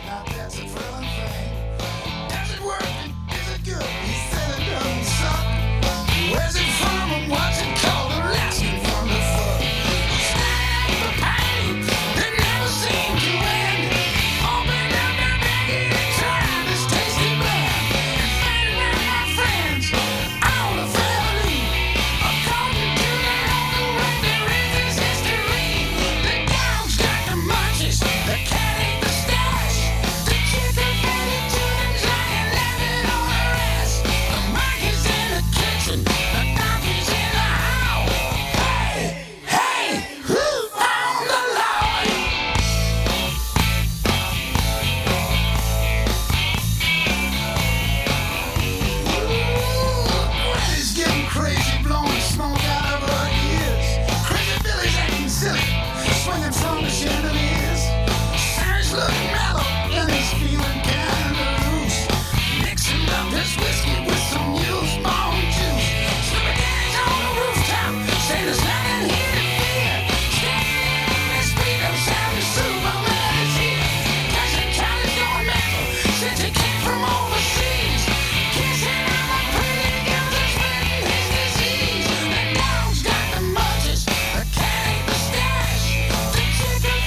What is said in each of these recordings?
Now that's a thrilling thing. Does it work? Is it good? He said it doesn't suck. Where's it from and what's it called? They're asking from the foot. Stand the pain that never seemed to end. Open up the baggie and try this tasty blend. And find out my friends, all the family. According to their own way, there is this history. The dog's got the munchies, the cat ate the stash. The chicken fed it to the giant, left it on the rest. The monkey's in the kitchen, the donkey's in the house. Hey, hey, who found the Lord? Granny's getting crazy, blowing smoke out of her ears. Crazy Billy's acting silly, swinging from the chandeliers. Sarah's looking mellow and he's feeling kinda loose, mixing up his whiskey with some used bone juice. Slipping Danny's on the rooftop, say there's nothing here to fear. Standing on the street of Sam's soup, I'm glad he's here. Cousin Charlie's going mental since he came from overseas. Kissing on the pretty girls and spreading his disease. The dog's got the munchies, the cat ate the stash. The chicken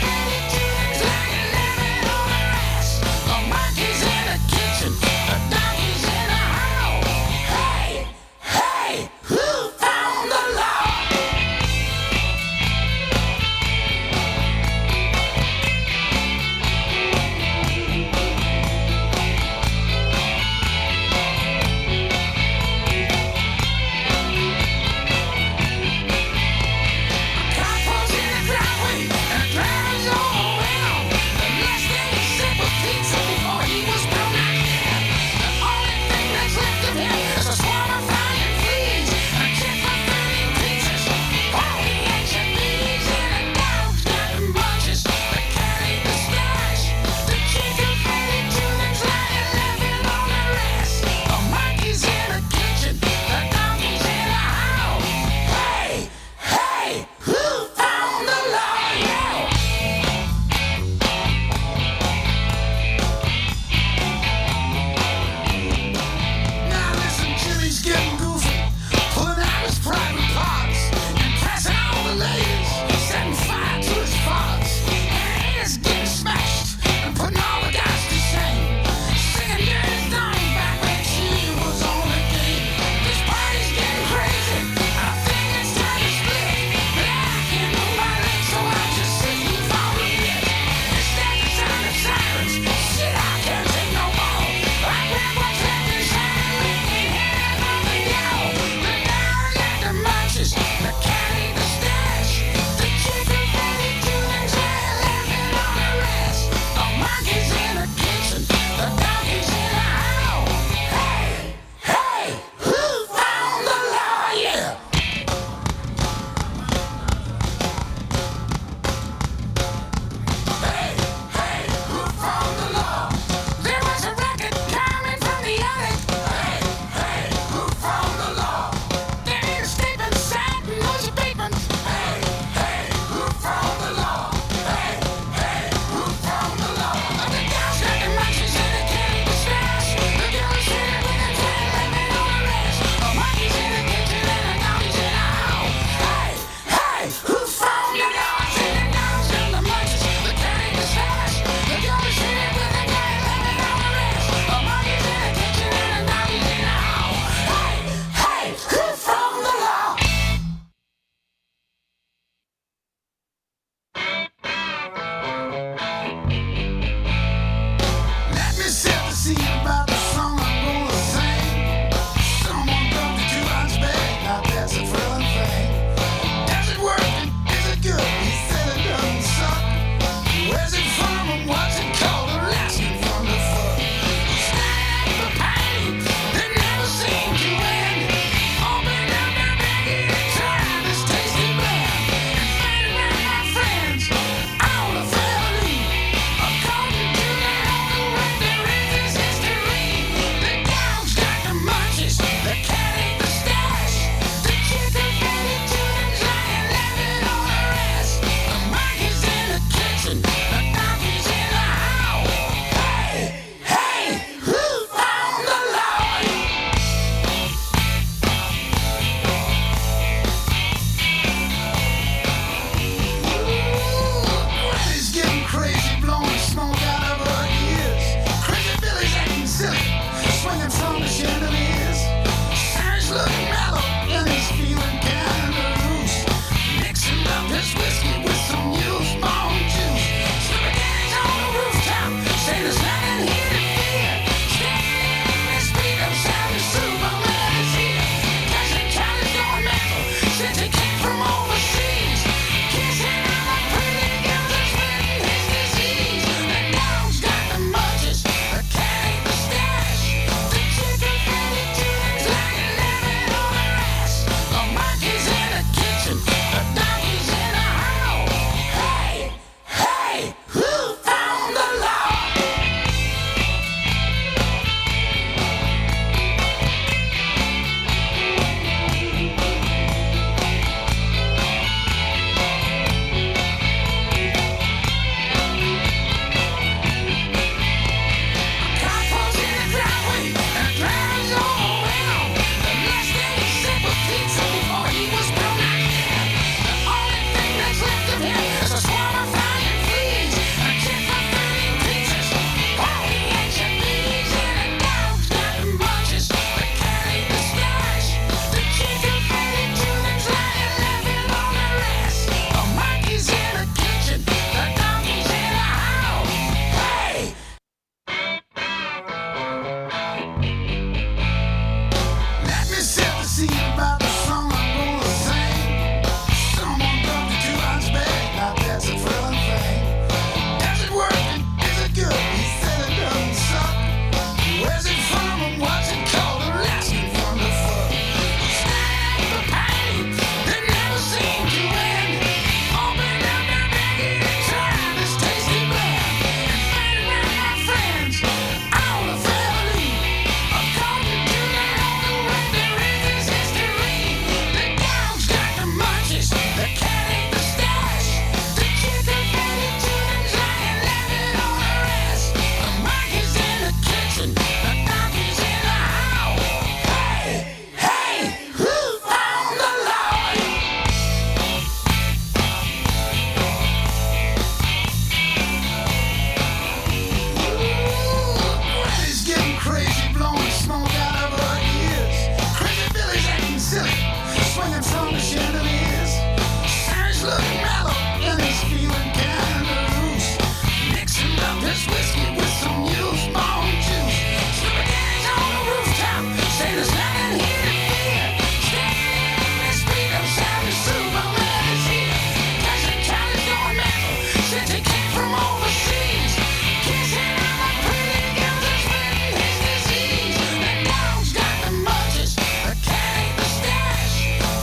from overseas, kissing on the pretty girls and spreading his disease. The dog's got the munchies, the cat ate the stash,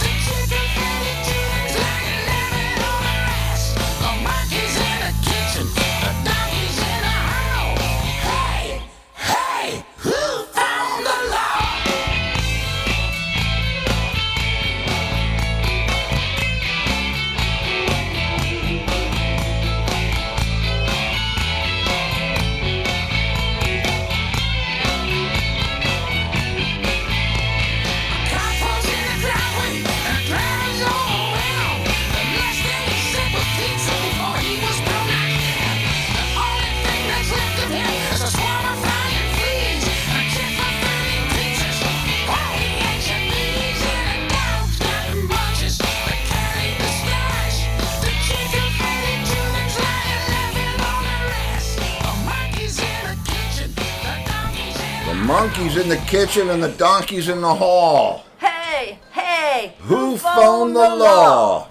the chicken fed it to his like a lemon on a rash. The monkey's in the kitchen, the donkey's in the hall. Hey, hey, who found the law? Couples in the driveway and drives all around. The last thing he said was pizza before he was pronounced dead. The only thing that's left of him is a swarm of flying fleas. A kid for 30 pizzas, all he ate your knees. And the dog's got the munchies, the cat ate the stash, the chicken fed it to his lion laughing on the rest. The monkey's in the kitchen, the donkey's in The monkey's in the kitchen and the donkey's in the hall. Hey, hey! Who phoned the law?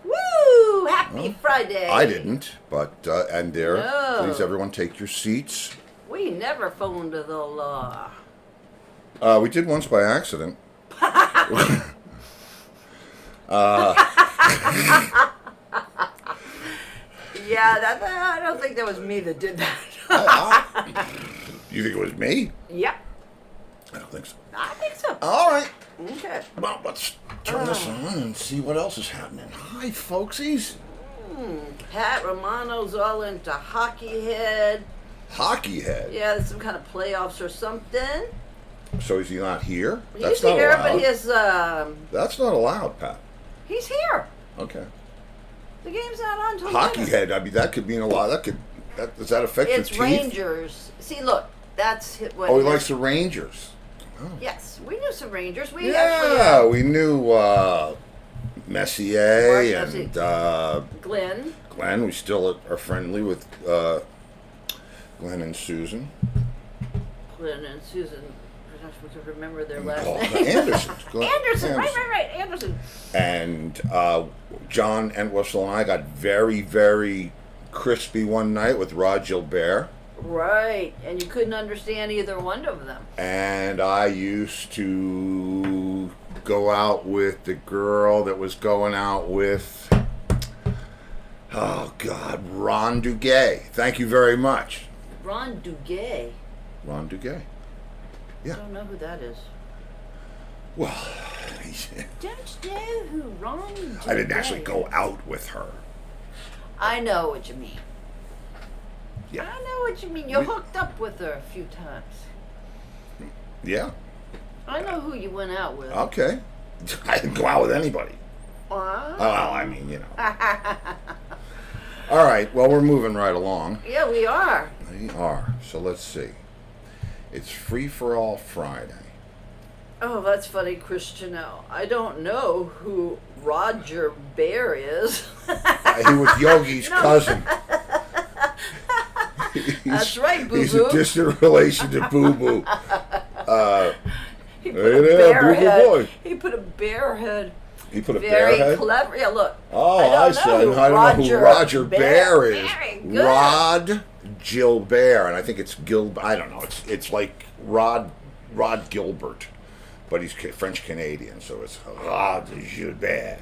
Woo! Happy Friday! I didn't, but, and there, No. please everyone take your seats. We never phoned the law. We did once by accident. Yeah, I don't think that was me that did that. You think it was me? Yep, I don't think so. I think so. All right. Okay. Well, let's turn this on and see what else is happening. Hi, folksies. Pat Romano's all into hockey head. Hockey head. Yeah, there's some kind of playoffs or something. So is he not here? He's here, allowed. but That's not allowed, Pat. he's here. Okay. The game's not on until Hockey later. head. I mean, that could mean a lot. Does that affect It's your teeth? Rangers. See, look, that's what. Oh, he likes the Rangers. Yes, we knew some Rangers. We Yeah, we knew Messier Mark and Glenn. Glenn. We still are friendly with Glenn and Susan. Glenn and Susan. Gosh, we could remember their last Oh, name. Anderson. Glenn Anderson. Right. Anderson. And John Entwistle and I got very, very crispy one night with Rod Gilbert. Right, and you couldn't understand either one of them. And I used to go out with the girl that was going out with, oh God, Ron Duguay. Thank you very much. Ron Duguay. Ron Duguay. I don't know who that is. Well, Don't you know who Ron Duguay I didn't actually is? go out with her. I know what you mean. Yeah. I know what you mean. You hooked up with her a few times. Yeah. I know who you went out with. Okay. I didn't go out with anybody. Wow. Well, I mean, you know. All right. Well, we're moving right along. Yeah, we are. We are. So let's see. It's Free for All Friday. Oh, that's funny, Christiano. I don't know who Roger Bear is. He was Yogi's cousin. That's right, Boo He's Boo. a distant relation to Boo Boo. He Hey put a there, bear Boo Boo head. boy. He put a bear head. He put a Very bear head? clever. Yeah, look. Oh, I I don't see. know I don't know who Roger Bear is. Very good. Rod Gilbert, and I think it's I don't know. It's like Rod Gilbert, but he's French Canadian, so it's Rod Gilbert.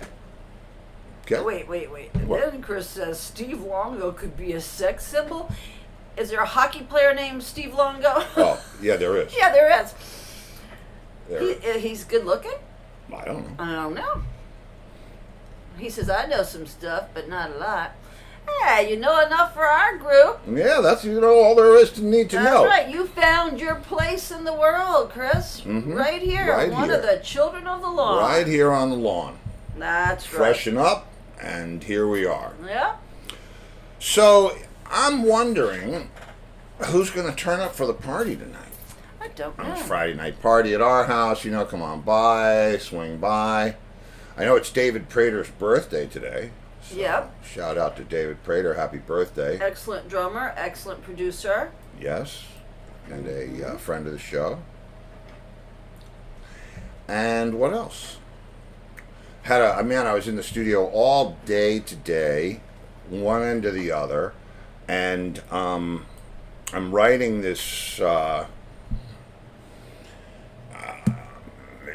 Okay. Wait. What? Then Chris says Steve Longo could be a sex symbol. Is there a hockey player named Steve Longo? Oh, yeah, there is. Yeah, there is. There is. He's good looking? I don't know. I don't know. He says, I know some stuff, but not a lot. Hey, you know enough for our group. Yeah, that's all there is to need to That's know. right. You found your place in the world, Chris. Mhm. Right here. Right One here. of the children of the lawn. Right here on the lawn. That's right. Freshen up, and here we are. Yeah. So, I'm wondering who's going to turn up for the party tonight. I don't know. It's Friday night party at our house. You know, come on by, swing by. I know it's David Prater's birthday today. So Yep. Shout out to David Prater. Happy birthday. Excellent drummer, excellent producer. Yes. And a friend of the show. And what else? I was in the studio all day today, one end to the other. And I'm writing this.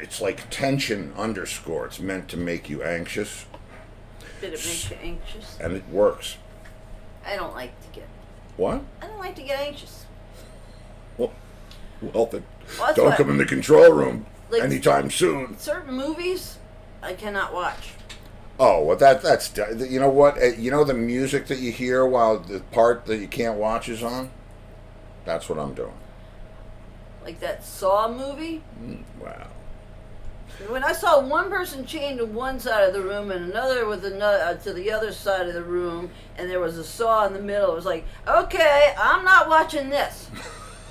It's like tension underscore. It's meant to make you anxious, Did it make you anxious? and it works. I don't like to get. What? I don't like to get anxious. Well, then Well, that's don't what- come in the control room Like- anytime soon. Certain movies, I cannot watch. Oh, well, that's you know what? You know the music that you hear while the part that you can't watch is on? That's what I'm doing. Like that Saw movie. Wow. When I saw one person chained to one side of the room and another with another to the other side of the room, and there was a saw in the middle, it was like, okay, I'm not watching this.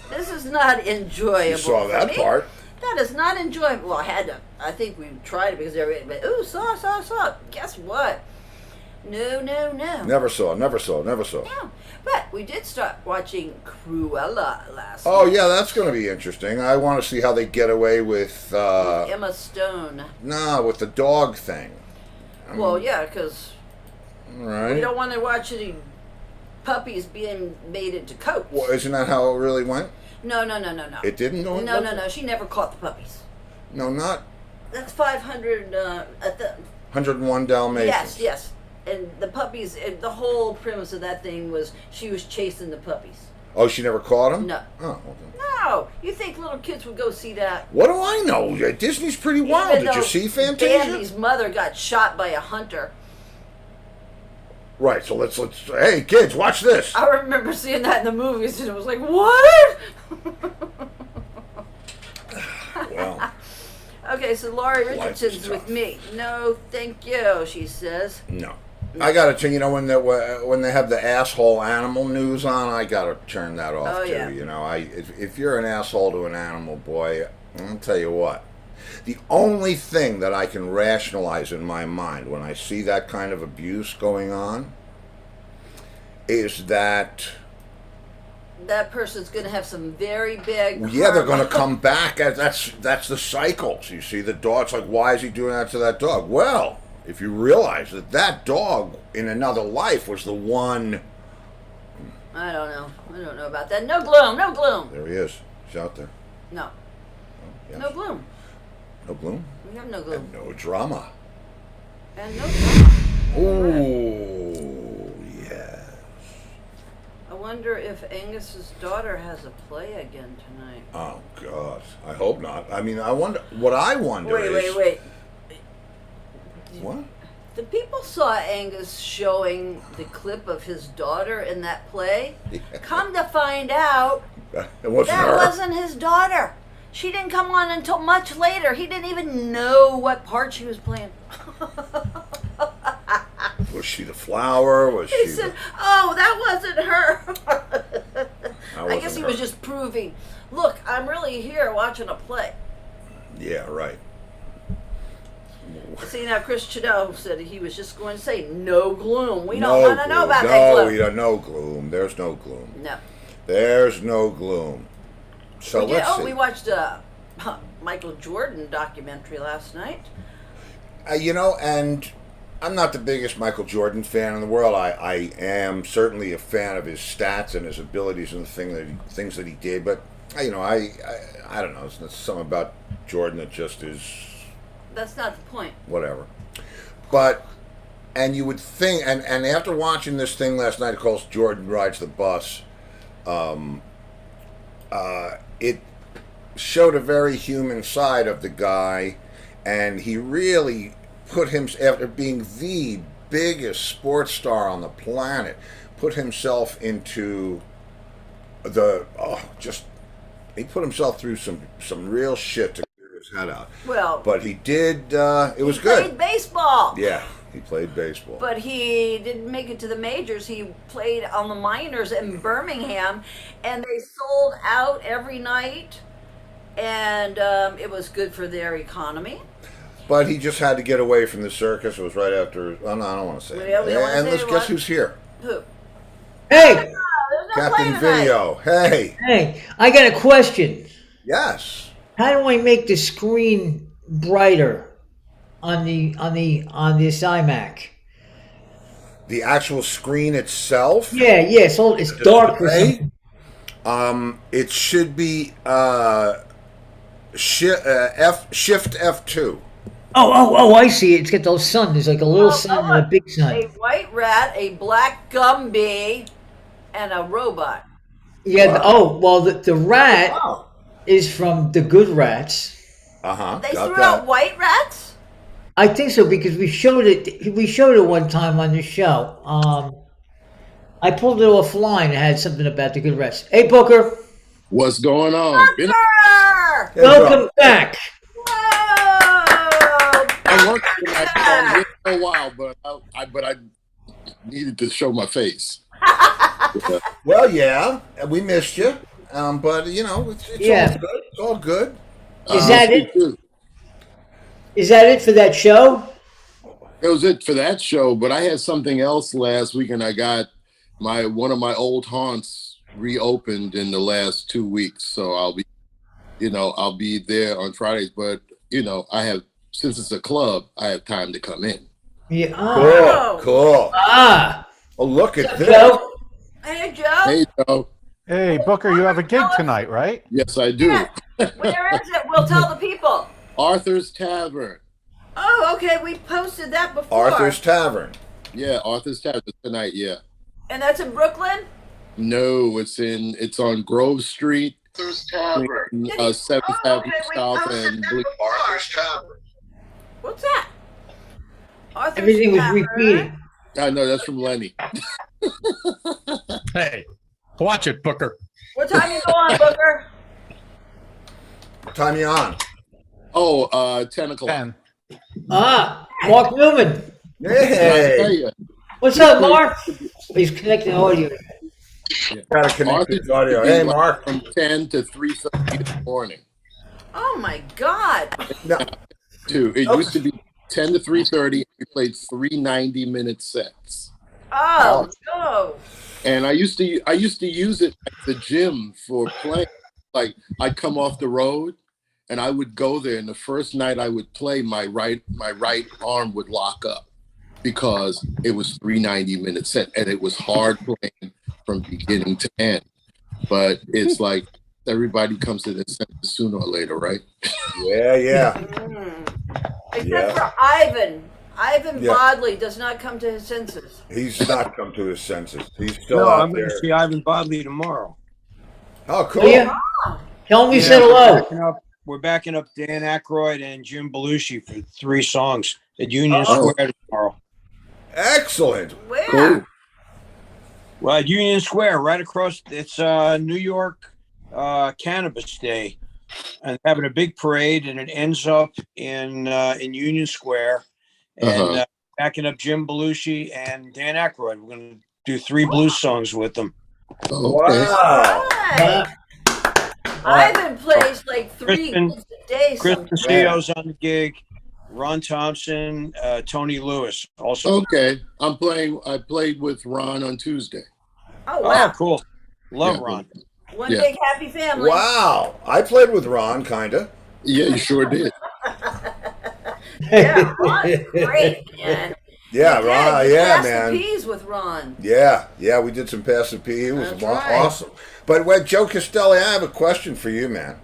This is not enjoyable. You saw for that me. part. That is not enjoyable. Well, I had to. I think we tried it because everybody. Ooh, saw. Guess what? No. Never saw. No. But we did start watching Cruella last Oh, night. yeah, that's going to be interesting. I want to see how they get away with, Emma Stone. with the dog thing. Well, yeah, because All right. we don't want to watch any puppies being made into coats. Well, isn't that how it really went? No. It didn't go No. She never caught the puppies. No, not That's 500 at the. 101 Dalmatians. Yes. And the puppies, and the whole premise of that thing was she was chasing the puppies. Oh, she never caught him? No. Oh, okay. No, you think little kids would go see that? What do I know? Disney's pretty wild. Even Did you though see Fantasia? Bambi's mother got shot by a hunter. Right, so let's hey kids, watch this. I remember seeing that in the movies, and it was like, what? Well, Okay, so Laurie Life is Richardson's with tough. me. No, thank you, she says. no. I gotta turn. You know when they have the asshole animal news on, I gotta turn that off Oh, too. yeah. You know, if you're an asshole to an animal, boy, I'll tell you what. The only thing that I can rationalize in my mind when I see that kind of abuse going on is that That person's going to have some very big. yeah, they're going to karma. come back. That's the cycles. You see the dog. It's like, why is he doing that to that dog? Well, if you realize that dog in another life was the one. I don't know about that. No gloom. There he is. He's out there. No. Yes. No gloom. No gloom. We have no gloom. And no drama. And no drama. Oh, yes. I wonder if Angus's daughter has a play again tonight. Oh, God. I hope not. I mean, I wonder. What I wonder is. Wait. What? The people saw Angus showing the clip of his daughter in that play. Yeah. Come to find out, It wasn't that her. wasn't his daughter. She didn't come on until much later. He didn't even know what part she was playing. Was she the flower? Was He she? said, "Oh, that wasn't her." I wasn't guess he her. was just proving, look, I'm really here watching a play. Yeah, right. See, now Chris Chido said he was just going to say, no gloom. We No don't want to know gloom. about no, that gloom. we don't. No gloom. There's no gloom. No. There's no gloom. So We did, let's see. we watched a Michael Jordan documentary last night. You know, and I'm not the biggest Michael Jordan fan in the world. I am certainly a fan of his stats and his abilities and the things that he did. But you know, I don't know. There's something about Jordan that just is That's not the point. whatever. But and you would think, and after watching this thing last night, it calls Jordan Rides the Bus. It showed a very human side of the guy, and he really put him, after being the biggest sports star on the planet, put himself into he put himself through some real shit to clear his head out. Well, But he did. It was he good. played baseball. Yeah, he played baseball. But he didn't make it to the majors. He played on the minors in Birmingham, and they sold out every night, and it was good for their economy. But he just had to get away from the circus. It was right after. Oh, no, I don't want to say. We don't wanna And say let's what? guess who's here. Who? Hey, Oh, there's no play Captain tonight. Video. Hey. hey, I got a question. Yes. How do I make the screen brighter on this iMac? The actual screen itself. Yeah, it's dark or display? something. It should be shift F2. Oh, I see it. It's got those sun. There's like a little sun and a big sun. A white rat, a black Gumby, and a robot. Yeah, the rat Wow. is from the Good Rats. They threw out white rats? I think so because we showed it. We showed it one time on the show. I pulled it offline. It had something about the Good Rats. Hey, Booker, What's going on? Been Grr! welcome back. Whoa! I worked tonight for a while, but I needed to show my face. Well, yeah, we missed you, but you know, it's Yeah. all good. It's all good. Is that Me it? too. Is that it for that show? That was it for that show, but I had something else last week, and I got one of my old haunts reopened in the last 2 weeks. So I'll be there on Fridays. But since it's a club, I have time to come in. Yeah. Cool. Oh, look at this. Joe? Hey, Joe. Hey, Joe. Hey, Booker, you have a gig tonight, right? Yes, I do. Where is it? We'll tell the people. Arthur's Tavern. Oh, okay. We posted that before. Arthur's Tavern. Yeah, Arthur's Tavern tonight. Yeah. And that's in Brooklyn? No, it's on Grove Street. Arthur's Tavern. 7th Avenue South and Blue. Arthur's Tavern. What's that? Arthur's Everything was Tavern. repeating. I know that's from Lenny. Hey, watch it, Booker. What time you go on, Booker? What time you on? 10 o'clock. 10. Mark Newman. I tell Hey, you, What's up, Mark? He's connecting audio. gotta connect Arthur's this audio. Tavern Hey, was Mark. From 10 to 3:30 in the morning. Oh, my God. No, It used to be 10 to 3:30. We played 3 90-minute sets. Oh, no. And I used to use it at the gym for playing. Like I'd come off the road and I would go there, and the first night I would play, my right arm would lock up because it was 3 90-minute set, and it was hard playing from beginning to end. But it's like everybody comes to this sense sooner or later, right? yeah. Except Yeah. for Ivan. Ivan Yeah. Bodley does not come to his senses. He's not come to his senses. He's still No, out I'm going there. to see Ivan Bodley tomorrow. Oh, cool. Yeah. Tell him we Yeah, said hello. We're backing up Dan Aykroyd and Jim Belushi for 3 songs at Union Oh. Square tomorrow. Excellent. Where? Cool. Well, at Union Square, right across. It's New York Cannabis Day, and having a big parade, and it ends up in Union Square, and backing up Jim Belushi and Dan Aykroyd. We're going to do 3 blues songs with them. Oh, okay. Wow. Right. Ivan plays like 3 Kristen- gigs a day. Chris sometimes. Castillo's on the gig. Ron Thompson, Tony Lewis also. Okay. I played with Ron on Tuesday. Oh, Oh, wow. cool. Love Yeah. Ron. One Yeah. big happy family. Wow. I played with Ron, kinda. Yeah, you sure did. Yeah, Ron is great, man. Yeah, You Ron. did. You Yeah, passed the man. peas with Ron. Yeah, we did some Pass the P. It was That's right. awesome. But when Joe Castelli, I have a question for you, man.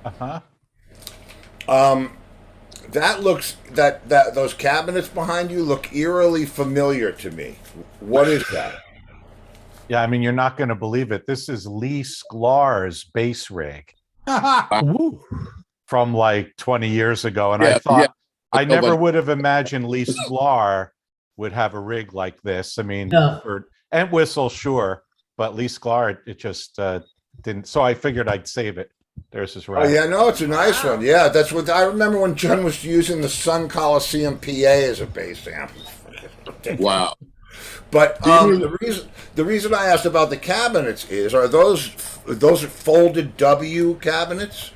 That those cabinets behind you look eerily familiar to me. What is that? Yeah, I mean, you're not going to believe it. This is Lee Sklar's bass rig Woo. from like 20 years ago. And I Yeah, thought, yeah. I never Nobody- would have imagined Lee Sklar would have a rig like this. I mean, No. and Whistle, sure, but Lee Sklar, it just didn't. So I figured I'd save it. There's his Oh right. yeah, no, it's a nice one. Yeah, that's what I remember when John was using the Sun Coliseum PA as a bass amp. Wow. But the reason I asked about the cabinets are those folded W cabinets?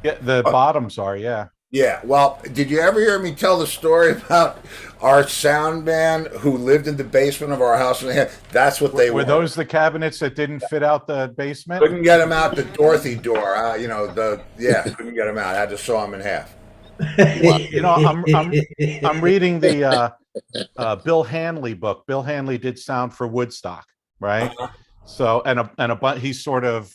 Yeah, the bottoms are, yeah. Yeah. Well, did you ever hear me tell the story about our sound man who lived in the basement of our house? And that's what they Were those the cabinets that didn't fit out the basement? Couldn't get him out the Dorothy door. Couldn't get him out. I had to saw him in half. You know, I'm reading the Bill Hanley book. Bill Hanley did sound for Woodstock, right? So he's sort of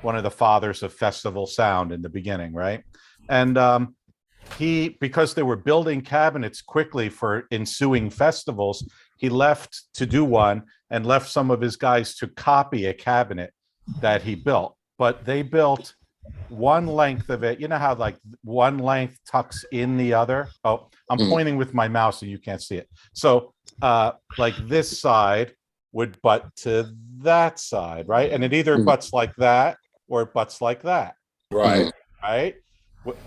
one of the fathers of festival sound in the beginning, right? And because they were building cabinets quickly for ensuing festivals, he left to do one and left some of his guys to copy a cabinet that he built. But they built one length of it. You know how like one length tucks in the other? Oh, I'm pointing with my mouse so you can't see it. So like this side would butt to that side, right? And it either butts like that or it butts like that. Right. Right?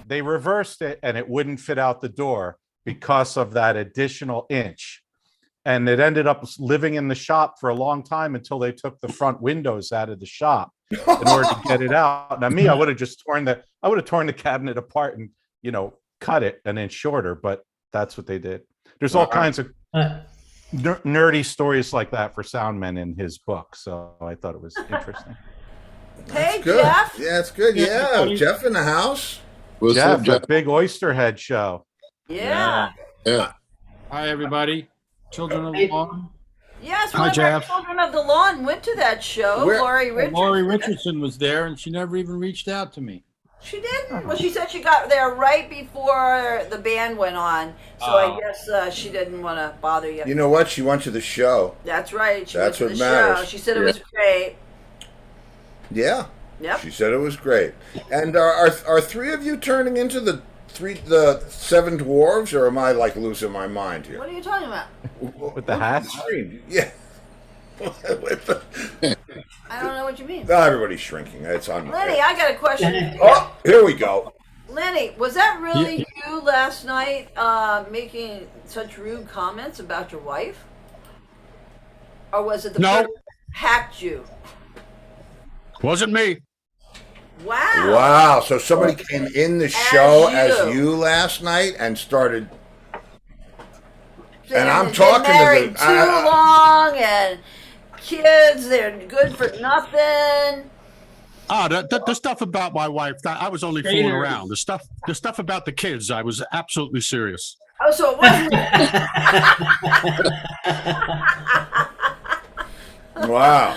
They reversed it and it wouldn't fit out the door because of that additional inch. And it ended up living in the shop for a long time until they took the front windows out of the shop in order to get it out. Now, I would have just torn the cabinet apart and, cut it an inch shorter, but that's what they did. There's all kinds of nerdy stories like that for sound men in his book. So I thought it was interesting. Hey, Good. Jeff. Yeah, it's good. Yeah, Jeff in the house. What's up, Jeff, Jeff? the big Oysterhead show. Yeah. Yeah. Hi, everybody. Children of the Lawn. Yes, Hi, one of our Jeff. children of the lawn went to that show. Where- Laurie Richardson. Laurie Richardson was there, and she never even reached out to me. She didn't. Well, she said she got there right before the band went on, so I guess she didn't want to bother you. You know what? She went to the show. That's right. She That's went to what the matters. show. She said it was great. Yeah. Yep. She said it was great. And are three of you turning into the seven dwarves, or am I like losing my mind here? What are you talking about? With the hats? Yeah. With the, I don't know what you mean. oh, everybody's shrinking. It's on. Lenny, I got a question. for you. Oh, here we go. Lenny, was that really you last night making such rude comments about your wife? Or was it the No. person who hacked you? Wasn't me. Wow. Wow. So somebody came in the show as you. you last night and started. Saying And I'm they've talking been to married the- too long and kids, they're good for nothing. The stuff about my wife, I was only fooling around. The stuff about the kids, I was absolutely serious. Oh, so it wasn't. Wow.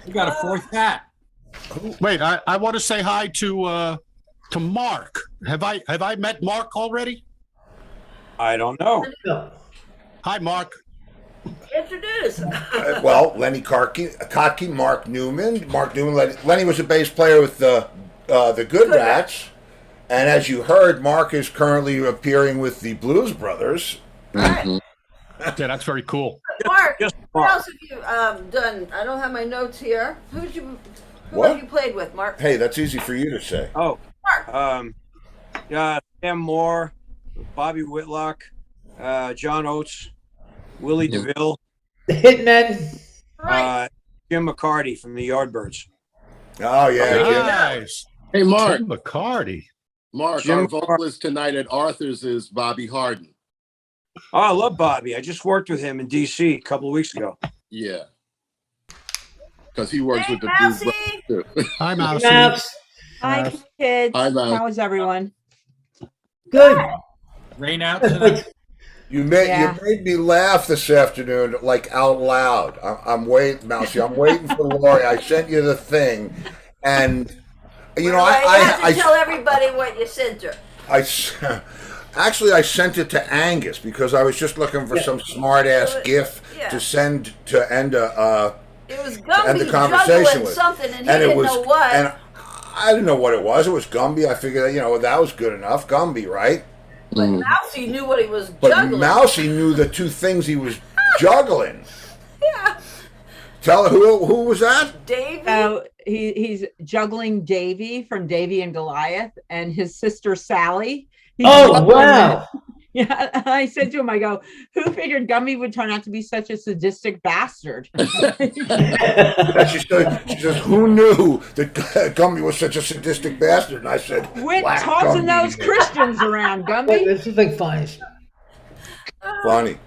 You got a fourth hat. Wait, I want to say hi to Mark. Have I met Mark already? I don't know. Hi, Mark. Introduce. Well, Lenny Kotke, Mark Newman. Lenny was a bass player with the Good Rats. And as you heard, Mark is currently appearing with the Blues Brothers. Right. Yeah, that's very cool. Mark, Just what Mark. else have you done? I don't have my notes here. Who What? have you played with, Mark? Hey, that's easy for you to say. Oh, Mark. Sam Moore, Bobby Whitlock, John Oates, Willie DeVille, The Hitmen. Right. Jim McCarty from the Yardbirds. Oh, yeah. Jim. Nice. Hey, Mark. Tim McCarty. Mark, Jim our vocalist tonight at Arthur's is Bobby Harden. Oh, I love Bobby. I just worked with him in D.C. a couple of weeks ago. Yeah. Because he works Hey, with the Blues Mousy. Brothers too. Hi, Mousy. Maps. Hi, kids. Hi, Mouse. How is everyone? Good. Rain out tonight. You made Yeah. you made me laugh this afternoon, like out loud. I'm waiting, Mousy. I'm waiting for Lori. I sent you the thing, and you know You have to I tell everybody what you sent her. actually I sent it to Angus because I was just looking for some smart ass gif Yeah. to send to end a It was end Gumby the conversation juggling with, something, and he and it didn't was know what. and I didn't know what it was. It was Gumby. I figured that was good enough. Gumby, right? But Mousy knew what he was But juggling. Mousy knew the two things he was juggling. Yeah. Tell her who was that? Davey. He's juggling Davy from Davy and Goliath and his sister Sally. He's Oh, juggling wow. them. Yeah, I said to him, I go, who figured Gumby would turn out to be such a sadistic bastard? And she says, who knew that Gumby was such a sadistic bastard? And I said, Quit "Whack tossing Gumby." those Christians around, Gumby. This is like funny. Funny.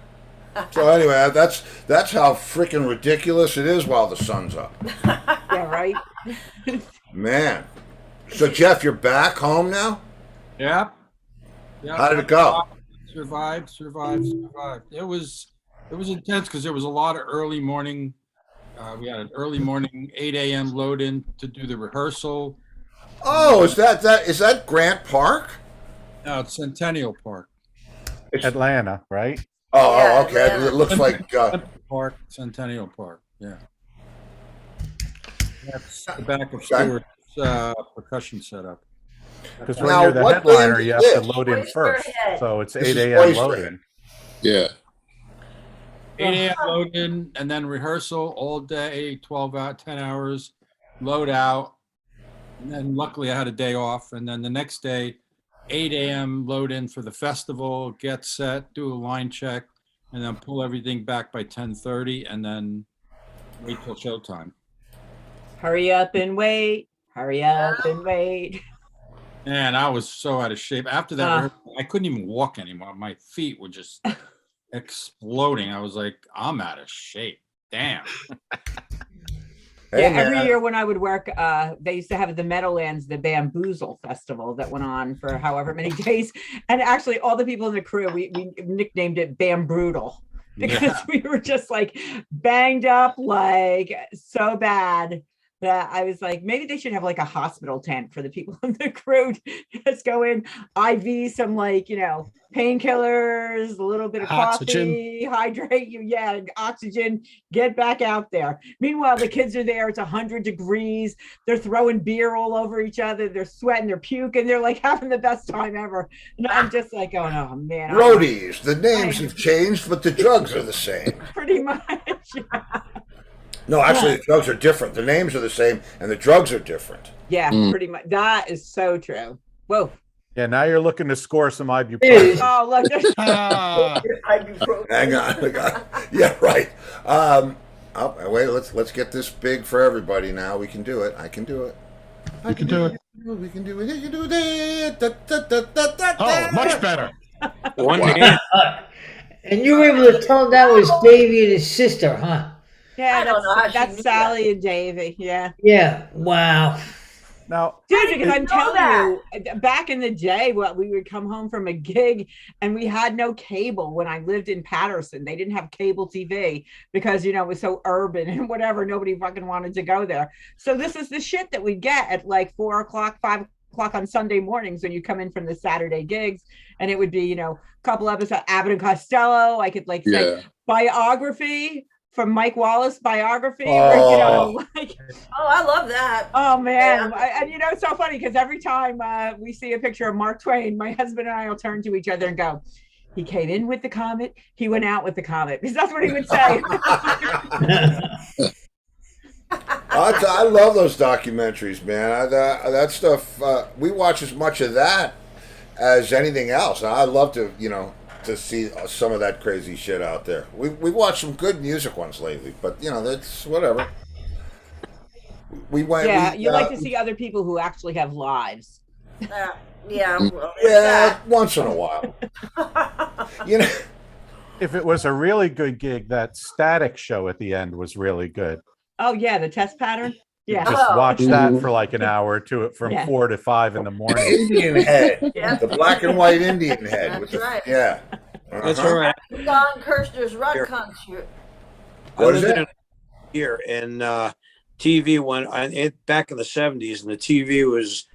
So anyway, that's how freaking ridiculous it is while the sun's up. Yeah, right. Man. So Jeff, you're back home now? Yeah. How did it go? Survived. It was intense because there was a lot of early morning. We had an early morning 8 a.m. load in to do the rehearsal. Oh, is that Grant Park? No, it's Centennial Park. Atlanta, right? Oh, Yeah, okay. Atlanta. It looks like Park, Centennial Park. Yeah. That's the back of Stewart's percussion setup. Because when Now, you're the what headliner, band you is have to this? load in Oyster first. Head. So it's This 8 is a.m. Oyster load Head. in. Yeah. 8 a.m. load in, and then rehearsal all day, 12 out, 10 hours, load out. And then luckily I had a day off. And then the next day, 8 a.m. load in for the festival, get set, do a line check, and then pull everything back by 10:30, and then wait till showtime. Hurry up and wait. Hurry up and wait. And I was so out of shape. After that, rehearsal, I couldn't even walk anymore. My feet were just exploding. I was like, I'm out of shape. Damn. Hey, Yeah, man. every year when I would work, they used to have at the Meadowlands, the Bamboozle Festival that went on for however many days. And actually all the people in the crew, we nicknamed it Bambrutal because we were just like banged up, like so bad that I was like, maybe they should have like a hospital tent for the people in the crew. Just go in, IV some like, painkillers, a little bit of Oxygen. coffee, hydrate you, oxygen, get back out there. Meanwhile, the kids are there, it's 100 degrees, they're throwing beer all over each other, they're sweating, they're puking, they're like having the best time ever. And I'm just like, oh no, man. Roadies. The names have changed, but the drugs are the same. Pretty much. No, actually, the drugs are different. The names are the same, and the drugs are different. Yeah, pretty much. That is so true. Whoa. Yeah, now you're looking to score some ibuprofen. Oh, look. Hang on. Yeah, right. Wait, let's get this big for everybody now. We can do it. I can do it. You can do it. We can do it. You can do it. Da, da, da, da, da, Oh, much better. One hand. And you were able to tell that was Davy and his sister, huh? Yeah, I don't know how she that's knew Sally and Davy. Yeah. Yeah. Wow. Now, Dude, because I'm know telling you, back in the day, we would come home from a gig and we had no cable when I lived in Patterson. They didn't have cable TV because, it was so urban and whatever. Nobody fucking wanted to go there. So this is the shit that we get at like 4 o'clock, 5 o'clock on Sunday mornings when you come in from the Saturday gigs. And it would be, a couple episodes, Abbott and Costello. I could like say biography. From Mike Wallace biography, Oh. Oh, I love that. Oh man, Yeah. and it's so funny because every time we see a picture of Mark Twain, my husband and I will turn to each other and go, "He came in with the comet, he went out with the comet," because that's what he would say. I love those documentaries, man. That stuff. We watch as much of that as anything else. I love to, to see some of that crazy shit out there. We watched some good music ones lately, but that's whatever. We went. Yeah, you like to see other people who actually have lives. Yeah. Well, Yeah, once in a while. if it was a really good gig, that Static show at the end was really good. Oh yeah, the test pattern. Yeah. Just watch that for like an hour or two from 4 to 5 in the morning. Indian head, Yeah. the black and white Indian head. That's right. Yeah. That's all right. Don Kirshner's rock concert. What is I lived it? in here and TV back in the 70s, and the TV was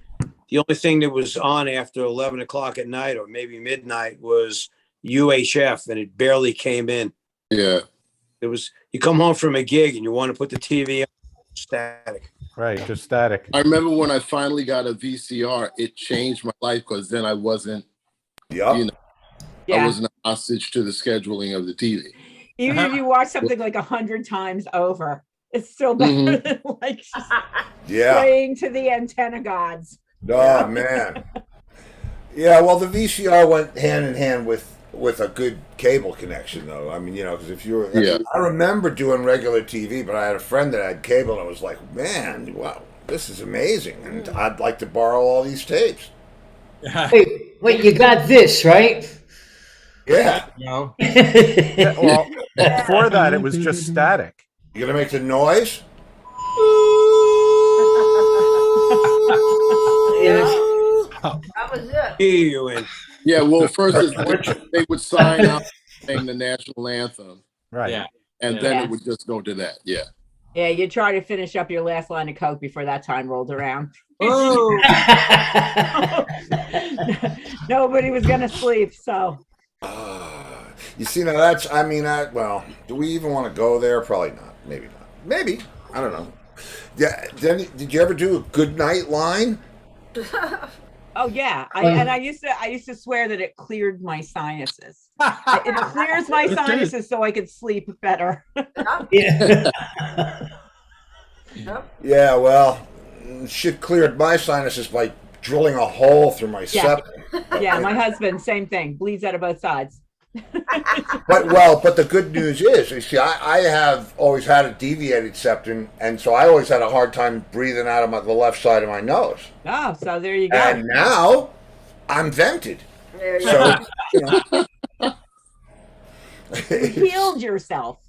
the only thing that was on after 11 o'clock at night or maybe midnight was UHF, and it barely came in. Yeah. It was, you come home from a gig and you want to put the TV on, Static. Right, just Static. I remember when I finally got a VCR, it changed my life because then I wasn't, Yup. I wasn't a hostage to the scheduling of the TV. Even if you watch something like 100 times over, it's still better than like just praying to the antenna gods. Oh man. Yeah, well, the VCR went hand in hand with a good cable connection, though. I mean, because if you were, I remember doing regular TV, but I had a friend that had cable, and I was like, man, wow, this is amazing, and I'd like to borrow all these tapes. Wait, you got this, right? Yeah. No. Well, before that, it was just Static. You gonna make the noise? That was it. You in. Yeah, well, first they would sign up saying the national anthem, Right. Yeah. and then it would just go to that. Yeah. Yeah, you try to finish up your last line of Coke before that time rolled around. Oh, Nobody was gonna sleep, so You see, now that's, I mean, well, do we even want to go there? Probably not. Maybe not. Maybe. I don't know. Yeah. Then, did you ever do a good night line? oh yeah. I used to swear that it cleared my sinuses. It clears my sinuses so I could sleep better. Yeah. Yep. Yeah, well, shit cleared my sinuses by drilling a hole through my septum. Yeah, my husband, same thing, bleeds out of both sides. But the good news is, you see, I have always had a deviated septum, and so I always had a hard time breathing out of the left side of my nose. Oh, so there you go. And now I'm vented. There you So, go. you know, You healed yourself.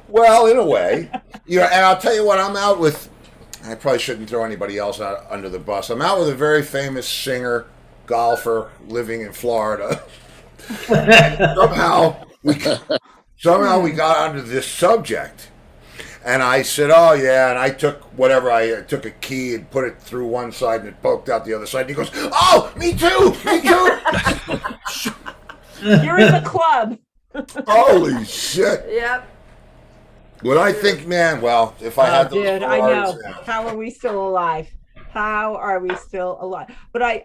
well, in a way, you know. And I'll tell you what, I'm out with. I probably shouldn't throw anybody else out under the bus. I'm out with a very famous singer, golfer, living in Florida. And somehow we got onto this subject, and I said, "Oh yeah," and I took whatever. I took a key and put it through one side, and it poked out the other side. And he goes, "Oh, me too, me too." You're in the club. Holy shit! Yep. When I think, man, well, if I had those dude, I know. cards, yeah. How are we still alive? How are we still alive? But I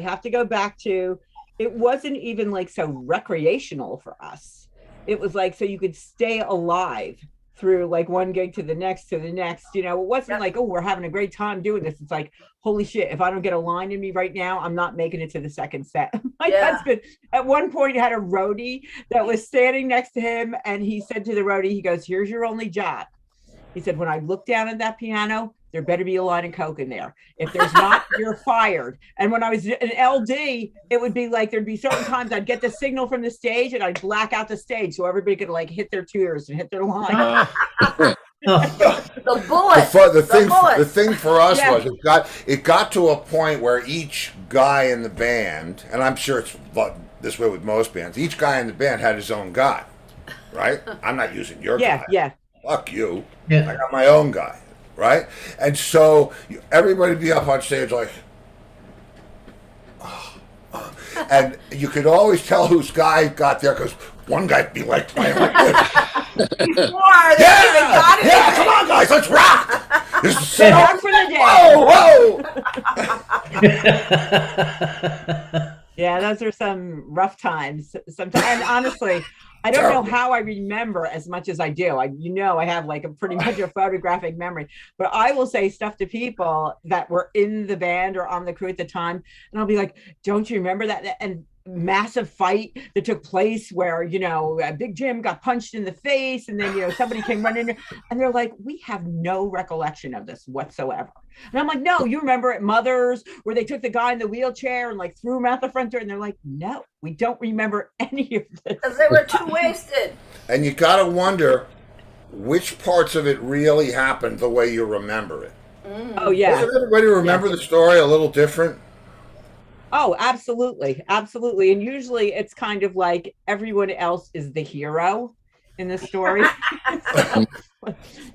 have to go back to, it wasn't even like so recreational for us. It was like so you could stay alive through like one gig to the next, you know. It wasn't like, oh, we're having a great time doing this. It's like, holy shit, if I don't get a line in me right now, I'm not making it to the second set. My husband at one point had a roadie that was standing next to him, and he said to the roadie, he goes, "Here's your only job." He said, "When I look down at that piano, there better be a line of Coke in there. If there's not, you're fired." And when I was in LD, it would be like, there'd be certain times I'd get the signal from the stage and I'd black out the stage so everybody could like hit their tutors and hit their line. The bullet. The thing for us Yeah. was it got to a point where each guy in the band, and I'm sure it's this way with most bands, each guy in the band had his own guy, right? I'm not using your guy. Yeah. Fuck you. Yeah. I got my own guy, right? And so everybody would be up on stage like, and you could always tell whose guy got there because one guy'd be like playing like this. Yeah, come on, guys, let's rock. This is Sit down for the day. Whoa. Yeah, those are some rough times sometimes. And honestly, I don't know how I remember as much as I do. I have like a pretty much a photographic memory, but I will say stuff to people that were in the band or on the crew at the time, and I'll be like, "Don't you remember that?" And massive fight that took place where, you know, Big Jim got punched in the face, and then, you know, somebody came running in, and they're like, "We have no recollection of this whatsoever." And I'm like, "No, you remember at Mother's where they took the guy in the wheelchair and like threw him out the front door?" And they're like, "No, we don't remember any of this." Because they were too wasted. And you got to wonder which parts of it really happened the way you remember it. Oh yeah. Doesn't everybody remember the story a little different? Oh, absolutely. Absolutely. And usually it's kind of like everyone else is the hero in the story.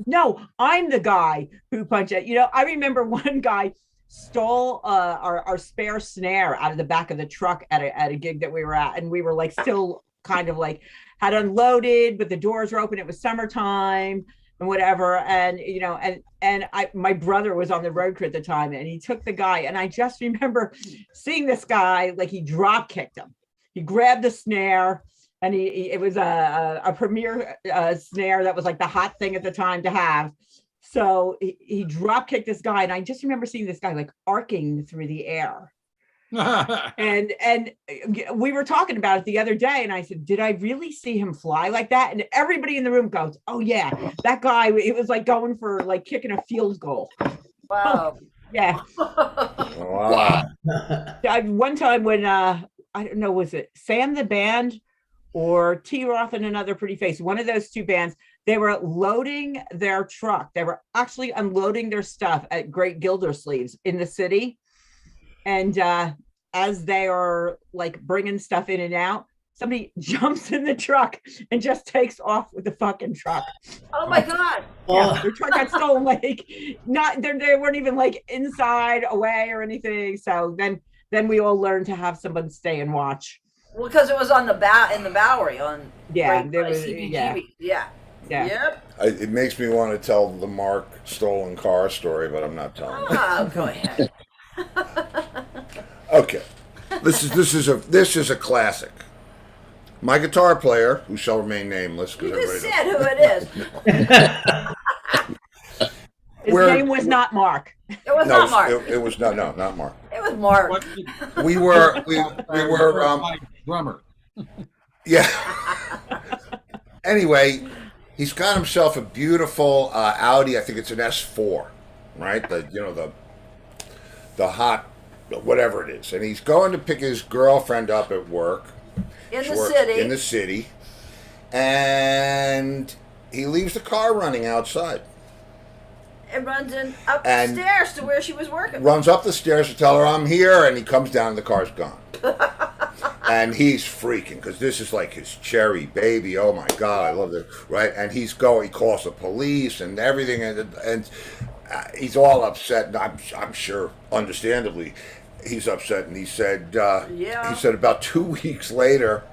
No, I'm the guy who punched it. You know, I remember one guy stole our spare snare out of the back of the truck at a gig that we were at. And we were like still kind of like had unloaded, but the doors were open. It was summertime and whatever. And, you know, and my brother was on the road crew at the time, and he took the guy. And I just remember seeing this guy, like he drop kicked him. He grabbed the snare, and it was a premier snare that was like the hot thing at the time to have. So he drop kicked this guy. And I just remember seeing this guy like arcing through the air. And we were talking about it the other day, and I said, "Did I really see him fly like that?" And everybody in the room goes, "Oh yeah, that guy, it was like going for like kicking a field goal." Wow. Yeah. Wow. One time when I don't know, was it Sam the Band or T Roth and Another Pretty Face, one of those two bands, they were loading their truck. They were actually unloading their stuff at Great Gildersleeves in the city. And as they are like bringing stuff in and out, somebody jumps in the truck and just takes off with the fucking truck. Oh my God. Yeah, their truck got stolen. Like, not they weren't even like inside, away, or anything. So then we all learned to have someone stay and watch. Well, because it was on the in the Bowery on there was CBGB. Yeah. Yep. It makes me want to tell the Mark stolen car story, but I'm not telling it. Oh, go ahead. Okay, this is a classic. My guitar player, who shall remain nameless, You because just said who it is. His name was not Mark. It was not Mark. It was not Mark. It was Mark. We were drummer. Yeah. Anyway, he's got himself a beautiful Audi. I think it's an S4, right? The hot, whatever it is, and he's going to pick his girlfriend up at work. In the city, and he leaves the car running outside. It runs up the stairs to where she was working. Runs up the stairs to tell her I'm here, and he comes down and the car's gone. And he's freaking because this is like his cherry baby. Oh my God, I love it, right? And he calls the police and everything, and he's all upset. And I'm sure, understandably, he's upset. And he said, he said about 2 weeks later,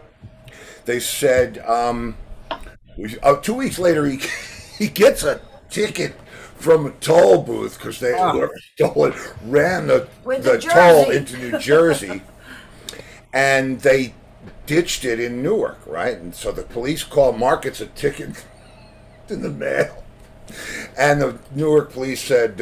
they said, 2 weeks later he gets a ticket from a toll booth because whoever stole it ran the toll into New Jersey, and they ditched it in Newark, right? And so the police call, Mark gets a ticket in the mail. And the Newark police said,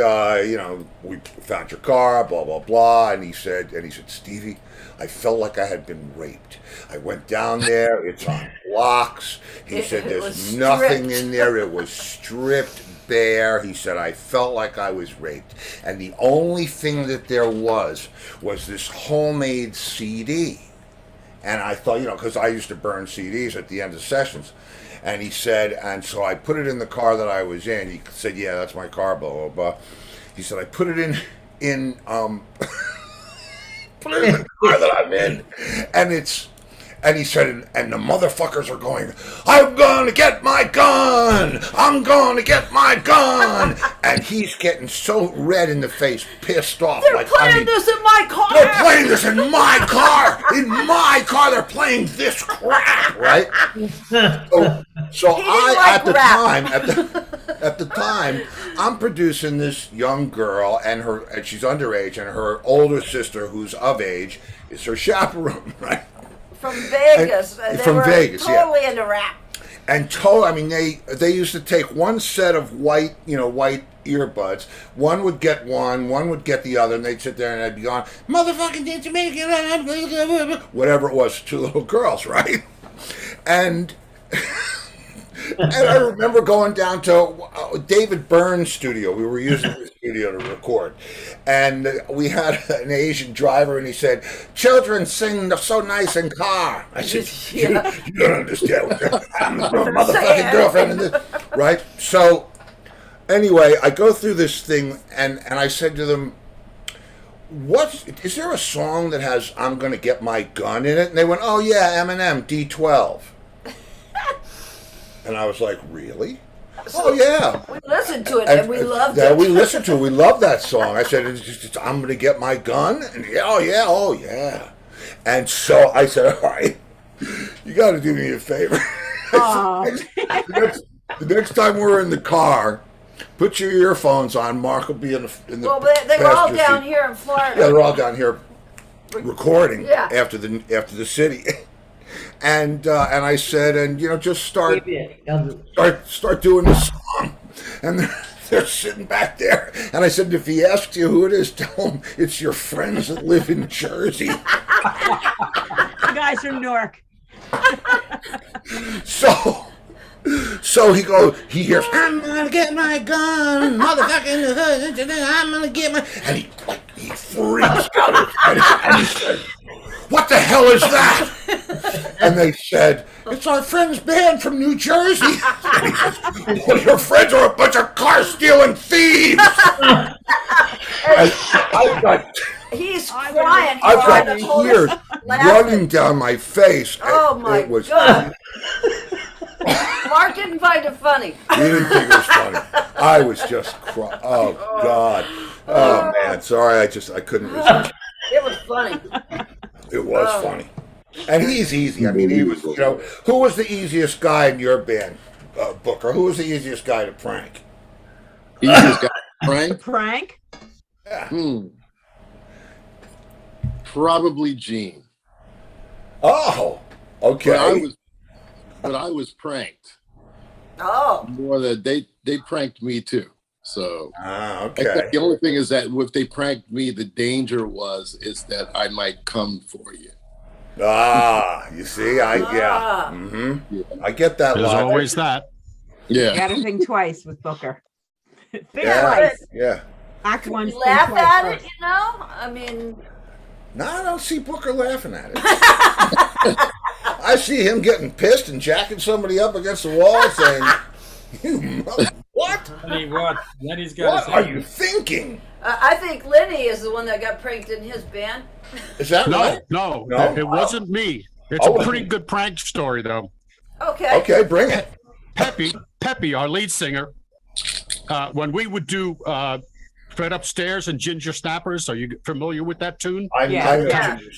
we found your car, blah, blah, blah. And he said, Stevie, I felt like I had been raped. I went down there, it's on blocks. He said, there's nothing in there. It was stripped bare. He said, I felt like I was raped. And the only thing that there was this homemade CD. And I thought, because I used to burn CDs at the end of sessions. And he said, and so I put it in the car that I was in. He said, yeah, that's my car, blah, blah, blah. He said, I put it in the car that I'm in. And he said, and the motherfuckers are going, I'm going to get my gun! I'm going to get my gun! And he's getting so red in the face, pissed off. They're playing this in my car! They're playing this in my car! In my car, they're playing this crap, right? So I, at the time, I'm producing this young girl, and she's underage, and her older sister, who's of age, is her chaperone, right? From Vegas. Vegas, totally into rap. And they used to take one set of white earbuds. One would get one would get the other, and they'd sit there and they'd be going, motherfucking did you make it? Whatever it was, two little girls, right? And I remember going down to David Byrne's studio. We were using his studio to record. And we had an Asian driver, and he said, children sing so nice in car. I said, you don't understand what I'm a motherfucking girlfriend in this. Right? So, anyway, I go through this thing, and I said to them, is there a song that has I'm Gonna Get My Gun in it? And they went, oh yeah, Eminem, D12. And I was like, really? Oh, yeah. We listened to it, and we loved it. We listened to it. We loved that song. I said, I'm going to get my gun? And oh, yeah. And so I said, all right, you got to do me a favor. The next time we're in the car, put your earphones on. Mark will be in the Well, they were all down here in Florida. Yeah, they're all down here recording after the city. And I said, and just start doing the song, and they're sitting back there. And I said, if he asks you who it is, tell him it's your friends that live in Jersey. You guys from Newark. So he hears, I'm gonna get my gun, motherfucking, I'm gonna get my, and he freaks out, and he said, what the hell is that? And they said, it's our friend's band from New Jersey. And he says, well, your friends are a bunch of car-stealing thieves. He's crying. I've got trying to hold tears it, laughing. running down my face. Oh my It was. God. Mark didn't find it funny. You didn't think it was funny. I was just crying. Oh God. Oh man. Sorry. I couldn't resist. It was funny. It was funny. And he's easy. I mean, he was. Who was the easiest guy in your band, Booker? Who was the easiest guy to prank? Easiest guy to prank? Prank? Probably Gene. Oh. Okay. But I was pranked. Oh. More that they pranked me too. So okay. Except the only thing is that if they pranked me, the danger is that I might come for you. You see, I get that. There's always that. Yeah. You got to think twice with Booker. Think Yeah. twice. Act once. You think laugh twice at first. it, you know? I mean, No, I don't see Booker laughing at it. I see him getting pissed and jacking somebody up against the wall, saying, "You what? What? Lenny's got. What are you thinking?" I think Lenny is the one that got pranked in his band. Is that right? No, No? it wasn't me. It's a pretty good prank story, though. Okay. Okay, bring it. Peppy, our lead singer, when we would do Fred Upstairs and Ginger Snappers, are you familiar with that tune? I know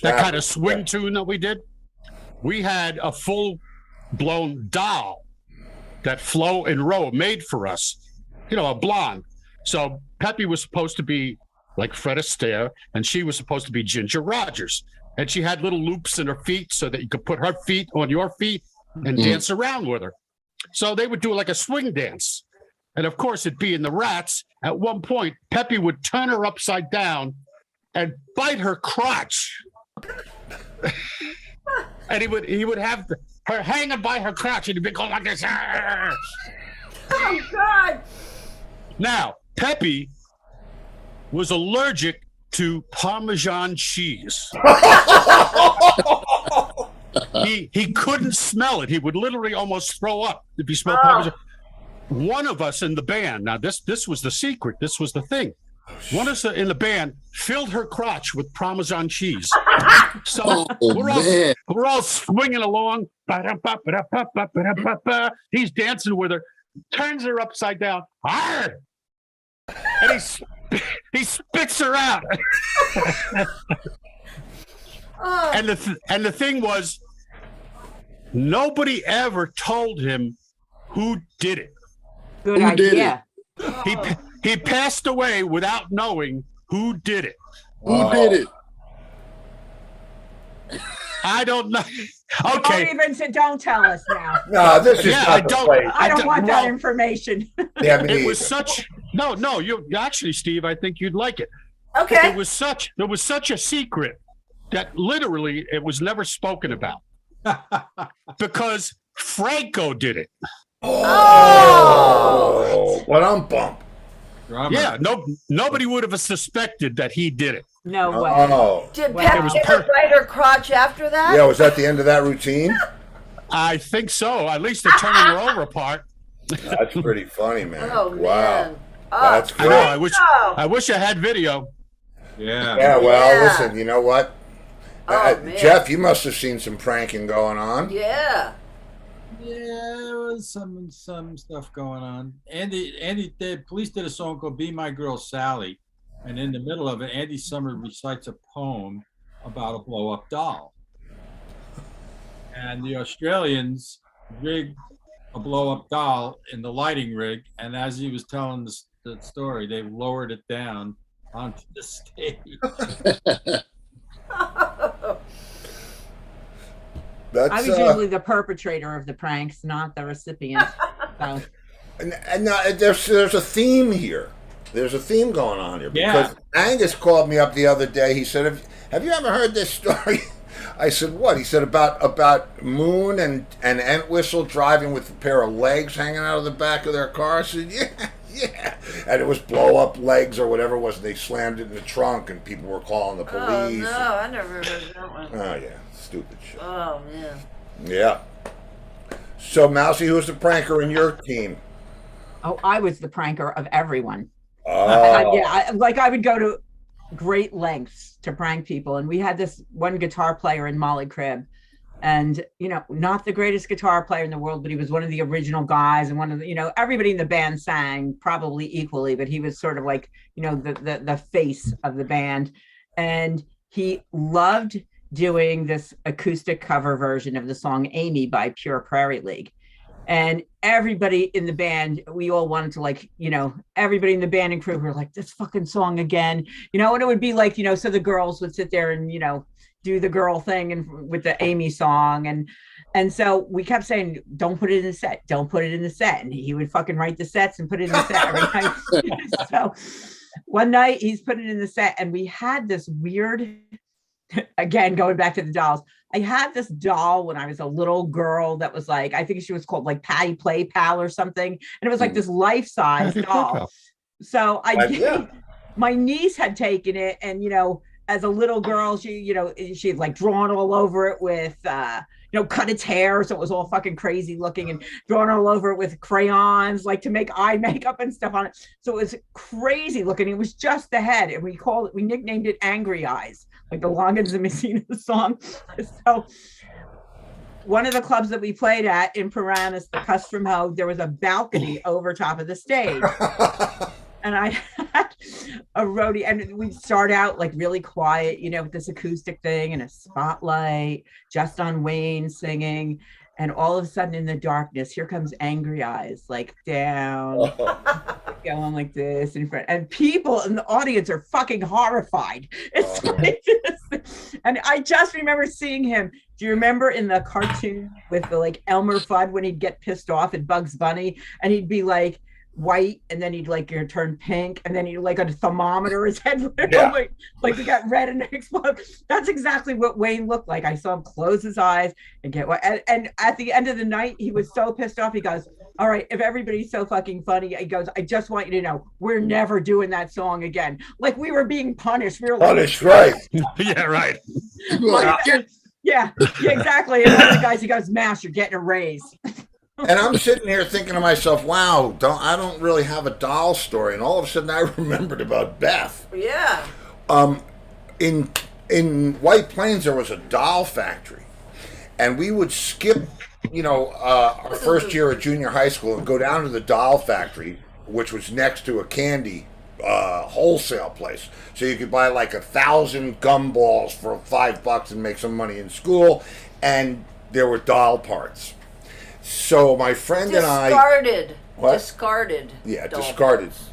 That kind of swing tune that we did? We had a full-blown doll that Flo and Ro made for us, a blonde. So Peppy was supposed to be like Fred Astaire, and she was supposed to be Ginger Rogers. And she had little loops in her feet so that you could put her feet on your feet and dance around with her. So they would do like a swing dance. And of course, it'd be in the Rats. At one point, Peppy would turn her upside down and bite her crotch. And he would have her hanging by her crotch, and he'd be going like this. Oh, God. Now, Peppy was allergic to Parmesan cheese. he couldn't smell it. He would literally almost throw up if he smelled Parmesan. One of us in the band, now this was the secret, this was the thing. One of us in the band filled her crotch with Parmesan cheese. So we're all swinging along. He's dancing with her, turns her upside down. Arr! And he spits her out. And the thing was, nobody ever told him who did it. Good idea. He passed away without knowing who did it. Who did it? I don't know. Okay. Don't tell us now. No, this is not the place. I don't want that information. Yeah, it was such. No. You actually, Steve. I think you'd like it. Okay. There was such a secret that literally it was never spoken about because Franco did it. Oh, what I'm bump. Yeah, nobody would have suspected that he did it. No way. Oh. Did Pep ever bite her crotch after that? Yeah, was that the end of that routine? I think so. At least they're turning her over part. That's pretty funny, man. Oh, wow. man. That's I great. know. I wish I had video. Yeah, well, listen, you know what? Man. Jeff, you must have seen some pranking going on. Yeah. Yeah, there was some stuff going on. The police did a song called "Be My Girl Sally," and in the middle of it, Andy Summer recites a poem about a blow-up doll. And the Australians rigged a blow-up doll in the lighting rig, and as he was telling the story, they lowered it down onto the stage. I was usually the perpetrator of the pranks, not the recipient. So. And now there's a theme here. There's a theme going on here. Yeah. Because Angus called me up the other day. He said, have you ever heard this story? I said, what? He said, about Moon and Entwistle driving with a pair of legs hanging out of the back of their car. I said, yeah. And it was blow-up legs or whatever it was. They slammed it in the trunk, and people were calling the police. Oh, no, I never heard that one. Oh, yeah. Stupid shit. Oh, man. Yeah. So, Mousy, who's the pranker in your team? Oh, I was the pranker of everyone. Oh. I would go to great lengths to prank people. And we had this one guitar player in Molly Cribb, and not the greatest guitar player in the world, but he was one of the original guys, and one of the, everybody in the band sang probably equally, but he was sort of like the face of the band. And he loved doing this acoustic cover version of the song Amy by Pure Prairie League. And everybody in the band, we all wanted to everybody in the band and crew were like, this fucking song again, and it would be like, so the girls would sit there and, do the girl thing and with the Amy song. And so we kept saying, don't put it in the set. Don't put it in the set. And he would fucking write the sets and put it in the set every night. So one night he's putting it in the set, and we had this weird, again, going back to the dolls. I had this doll when I was a little girl that was like, I think she was called like Patty Play Pal or something. And it was like this life-size doll. So my niece had taken it, and, as a little girl, she'd like drawn all over it with, cut its hair. So it was all fucking crazy looking, and drawn all over it with crayons, like to make eye makeup and stuff on it. So it was crazy looking. It was just the head. And we nicknamed it Angry Eyes, like the Longins and Messina song. So one of the clubs that we played at in Paramus, the Cuss from Ho, there was a balcony over top of the stage. And I had a roadie, and we'd start out like really quiet, with this acoustic thing and a spotlight, just on Wayne singing. And all of a sudden in the darkness, here comes Angry Eyes, like down, going like this in front. And people in the audience are fucking horrified. It's like this. And I just remember seeing him. Do you remember in the cartoon with the like Elmer Fudd when he'd get pissed off at Bugs Bunny, and he'd be like white, and then he'd like turn pink, and then he'd like a thermometer, his head like he got red and explode. That's exactly what Wayne looked like. I saw him close his eyes and get what, and at the end of the night, he was so pissed off. He goes, all right, if everybody's so fucking funny, he goes, I just want you to know, we're never doing that song again. Like we were being punished. We were punished, right? Yeah, right. Yeah, exactly. And one of the guys, he goes, Mash, you're getting a raise. And I'm sitting here thinking to myself, wow, I don't really have a doll story. And all of a sudden I remembered about Beth. Yeah. In White Plains, there was a doll factory. And we would skip, our first year at junior high school and go down to the doll factory, which was next to a candy wholesale place. So you could buy like 1,000 gumballs for $5 and make some money in school. And there were doll parts. So my friend and I discarded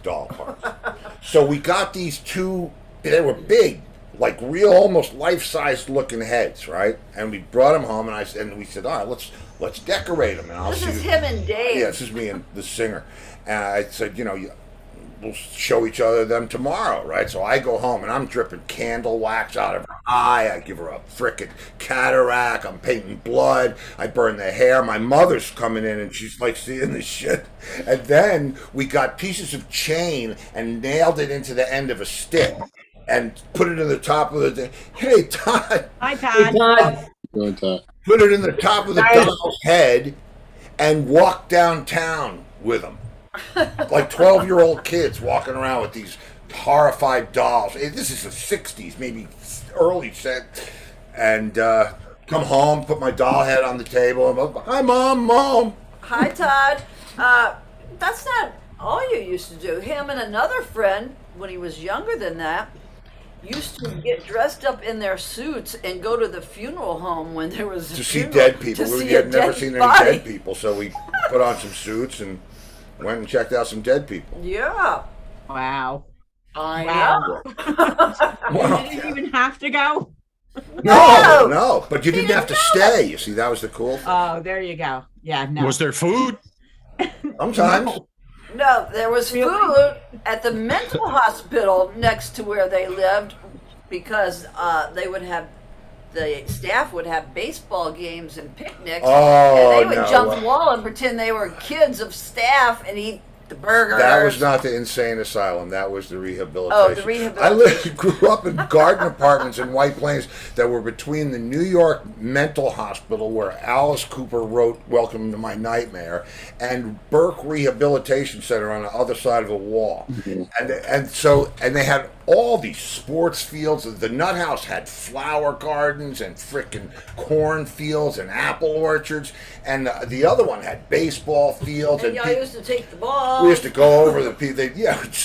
doll parts. So we got these two. They were big, like real, almost life-size looking heads, right? And we brought them home, and we said, all right, let's decorate them. And this is him and Dave. Yeah, this is me and the singer. And I said, we'll show each other them tomorrow, right? So I go home and I'm dripping candle wax out of her eye. I give her a frickin' cataract. I'm painting blood. I burn the hair. My mother's coming in and she's like seeing this shit. And then we got pieces of chain and nailed it into the end of a stick and put it in the top of the. Hey, Todd. Hi, Todd. Put it in the top of the doll's head and walked downtown with them. Like 12-year-old kids walking around with these horrified dolls. This is the 60s, maybe early set. And come home, put my doll head on the table. I'm like, hi, Mom. Hi, Todd. That's not all you used to do. Him and another friend, when he was younger than that, used to get dressed up in their suits and go to the funeral home when there was a to see funeral, dead people. to We see a had never dead seen body. any dead people, so we put on some suits and went and checked out some dead people. Yeah. Wow. I Wow. Wow. You didn't even have to go. No, but you didn't have to stay. You see, that was the cool thing. Oh, there you go. Yeah, no. Was there food? Sometimes. No, there was food at the mental hospital next to where they lived because the staff would have baseball games and picnics. Oh, and they would no. jump the wall and pretend they were kids of staff and eat the burgers. That was not the insane asylum. That was the rehabilitation. Oh, the rehabilitation. I grew up in garden apartments in White Plains that were between the New York Mental Hospital, where Alice Cooper wrote "Welcome to My Nightmare," and Burke Rehabilitation Center on the other side of the wall. Mm-hmm. And they had all these sports fields. The Nut House had flower gardens and frickin' cornfields and apple orchards, and the other one had baseball fields. And y'all used to take the ball. We used to go over the people.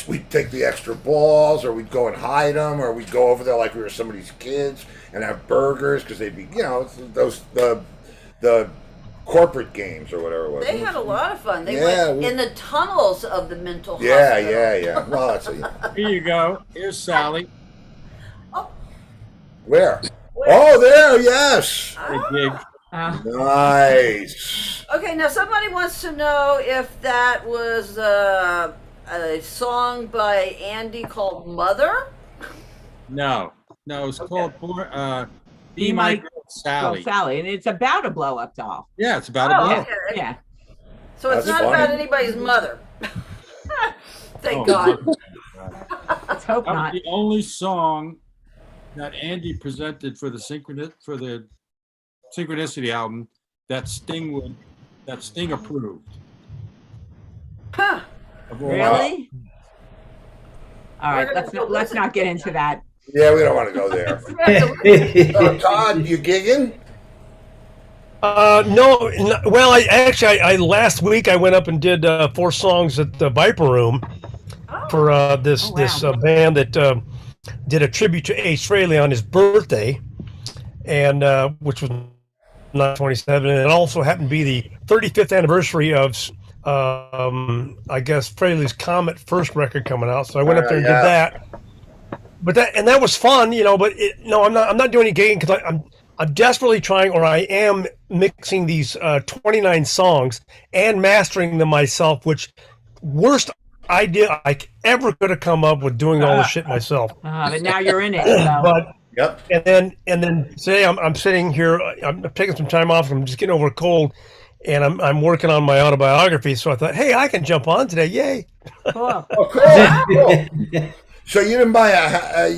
We'd take the extra balls, or we'd go and hide them, or we'd go over there like we were somebody's kids and have burgers because they'd be, those the corporate games or whatever it was. They had a lot of fun. They Yeah, went we- in the tunnels of the mental Yeah, hospital. yeah. Well, that's Here you go. Here's Sally. where? Oh, there. Yes. A gig. Nice. Okay, now somebody wants to know if that was a song by Andy called Mother. No, it's called Be My Girl, Sally. Sally, and it's about a blow up doll. Yeah, it's about a blow. Okay. Yeah. So it's That's not funny. about anybody's mother. Thank Oh, God. Let's hope That was not. the only song that Andy presented for the Synchronicity album that Sting approved. Huh. Of all- Really? All We're right, gonna let's not get into that. Yeah, we don't want to go there. So, Todd, you gigging? No, well, I last week I went up and did 4 songs at the Viper Room for this band that did a tribute to Ace Frehley on his birthday, and which was 9/27, and it also happened to be the 35th anniversary of I guess Frehley's Comet first record coming out. So I went up there and did that. But that was fun, But I'm not doing any gigging because I'm desperately trying, or I am mixing these 29 songs and mastering them myself. Which worst idea I ever could have come up with doing all this shit myself. But now you're in it. So. But Yep. and then today I'm sitting here. I'm taking some time off. I'm just getting over a cold, and I'm working on my autobiography. So I thought, hey, I can jump on today. Yay! Cool. Oh, cool. So you didn't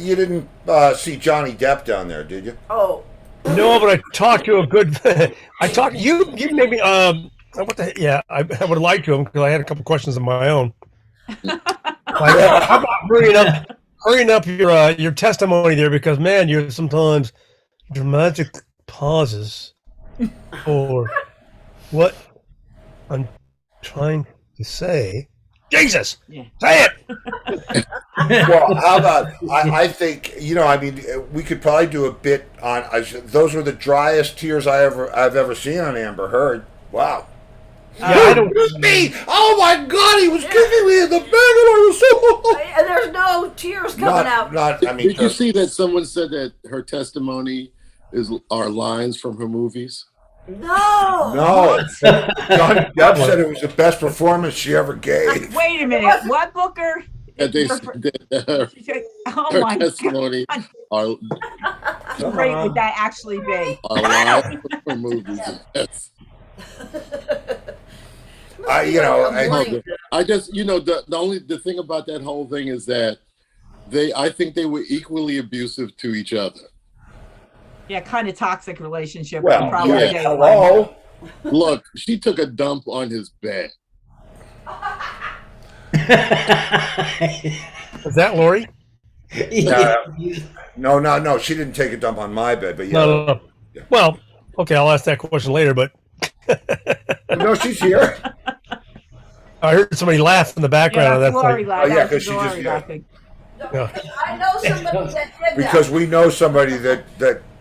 you didn't see Johnny Depp down there, did you? Oh. No, but I talked to a good. I talked you maybe. What the? Yeah, I would have liked to him because I had a couple questions of my own. How about hurrying up your testimony there, because man, you're sometimes dramatic pauses for what I'm trying to say. Jesus, say it. Well, how about I think we could probably do a bit on. Those were the driest tears I've ever seen on Amber Heard. Wow. Yeah, I don't. Me! Oh my God! He was kicking me in the back, and I was so. And there's no tears coming out. Did you see that someone said that her testimony are lines from her movies? No. No. Johnny Depp said it was the best performance she ever gave. Wait a minute. What, Booker? That they said that Oh her my testimony God. are How great would that actually be? lines from her movies. Yes. I just the thing about that whole thing is that I think they were equally abusive to each other. Yeah, kind of toxic relationship. Well, probably yeah, day hello. Look, she took a dump on his bed. Is that Lori? No. She didn't take a dump on my bed, but yeah. No. Well, okay, I'll ask that question later. But no, she's here. I heard somebody laugh in the background. Yeah, Of that Lori thing. laughed. Oh, yeah, 'cause she Lori just- yeah. laughing. Yeah. I know somebody that did that. Because we know somebody that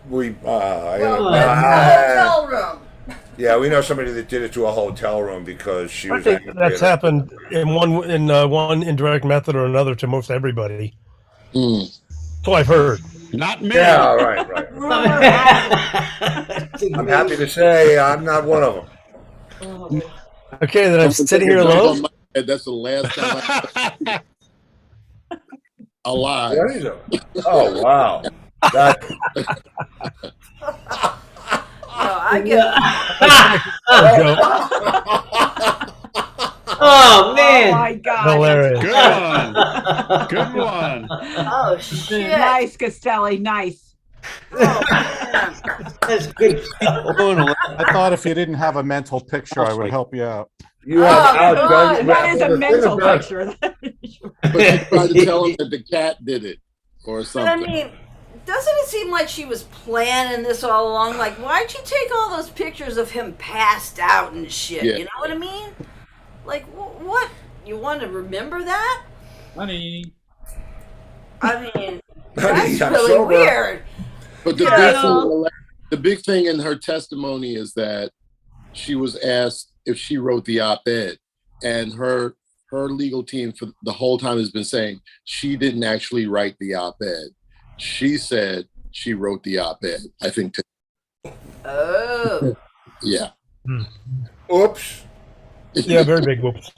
we. In a hotel room. Yeah, we know somebody that did it to a hotel room because she I was. think angry that's at her. happened in one indirect method or another to most everybody. That's what I've heard. Not me. Yeah, right. I'm happy to say I'm not one of them. Okay, then I'm sitting here alone. That's the last time alive. What is it? Oh wow! That, I get Oh Oh man! my God. Hilarious. Good one. Oh shit! Nice, Costelli. Nice. Oh, man. That's good stuff. I thought if you didn't have a mental picture, I would help you out. you have outdone. That is a the thing mental about- picture. But you tried to tell him that the cat did it. or But I something. mean, doesn't it seem like she was planning this all along? Like, why'd she take all those pictures of him passed out and shit? Yeah. You know what I mean? Like, what? You want to remember that? Honey. I mean, Honey, that's I'm really sober. weird. But the Yeah. big thing in her testimony is that she was asked if she wrote the op-ed, and her legal team for the whole time has been saying she didn't actually write the op-ed. She said she wrote the op-ed. I think. Oh. Yeah. Oops. Yeah, very big whoops.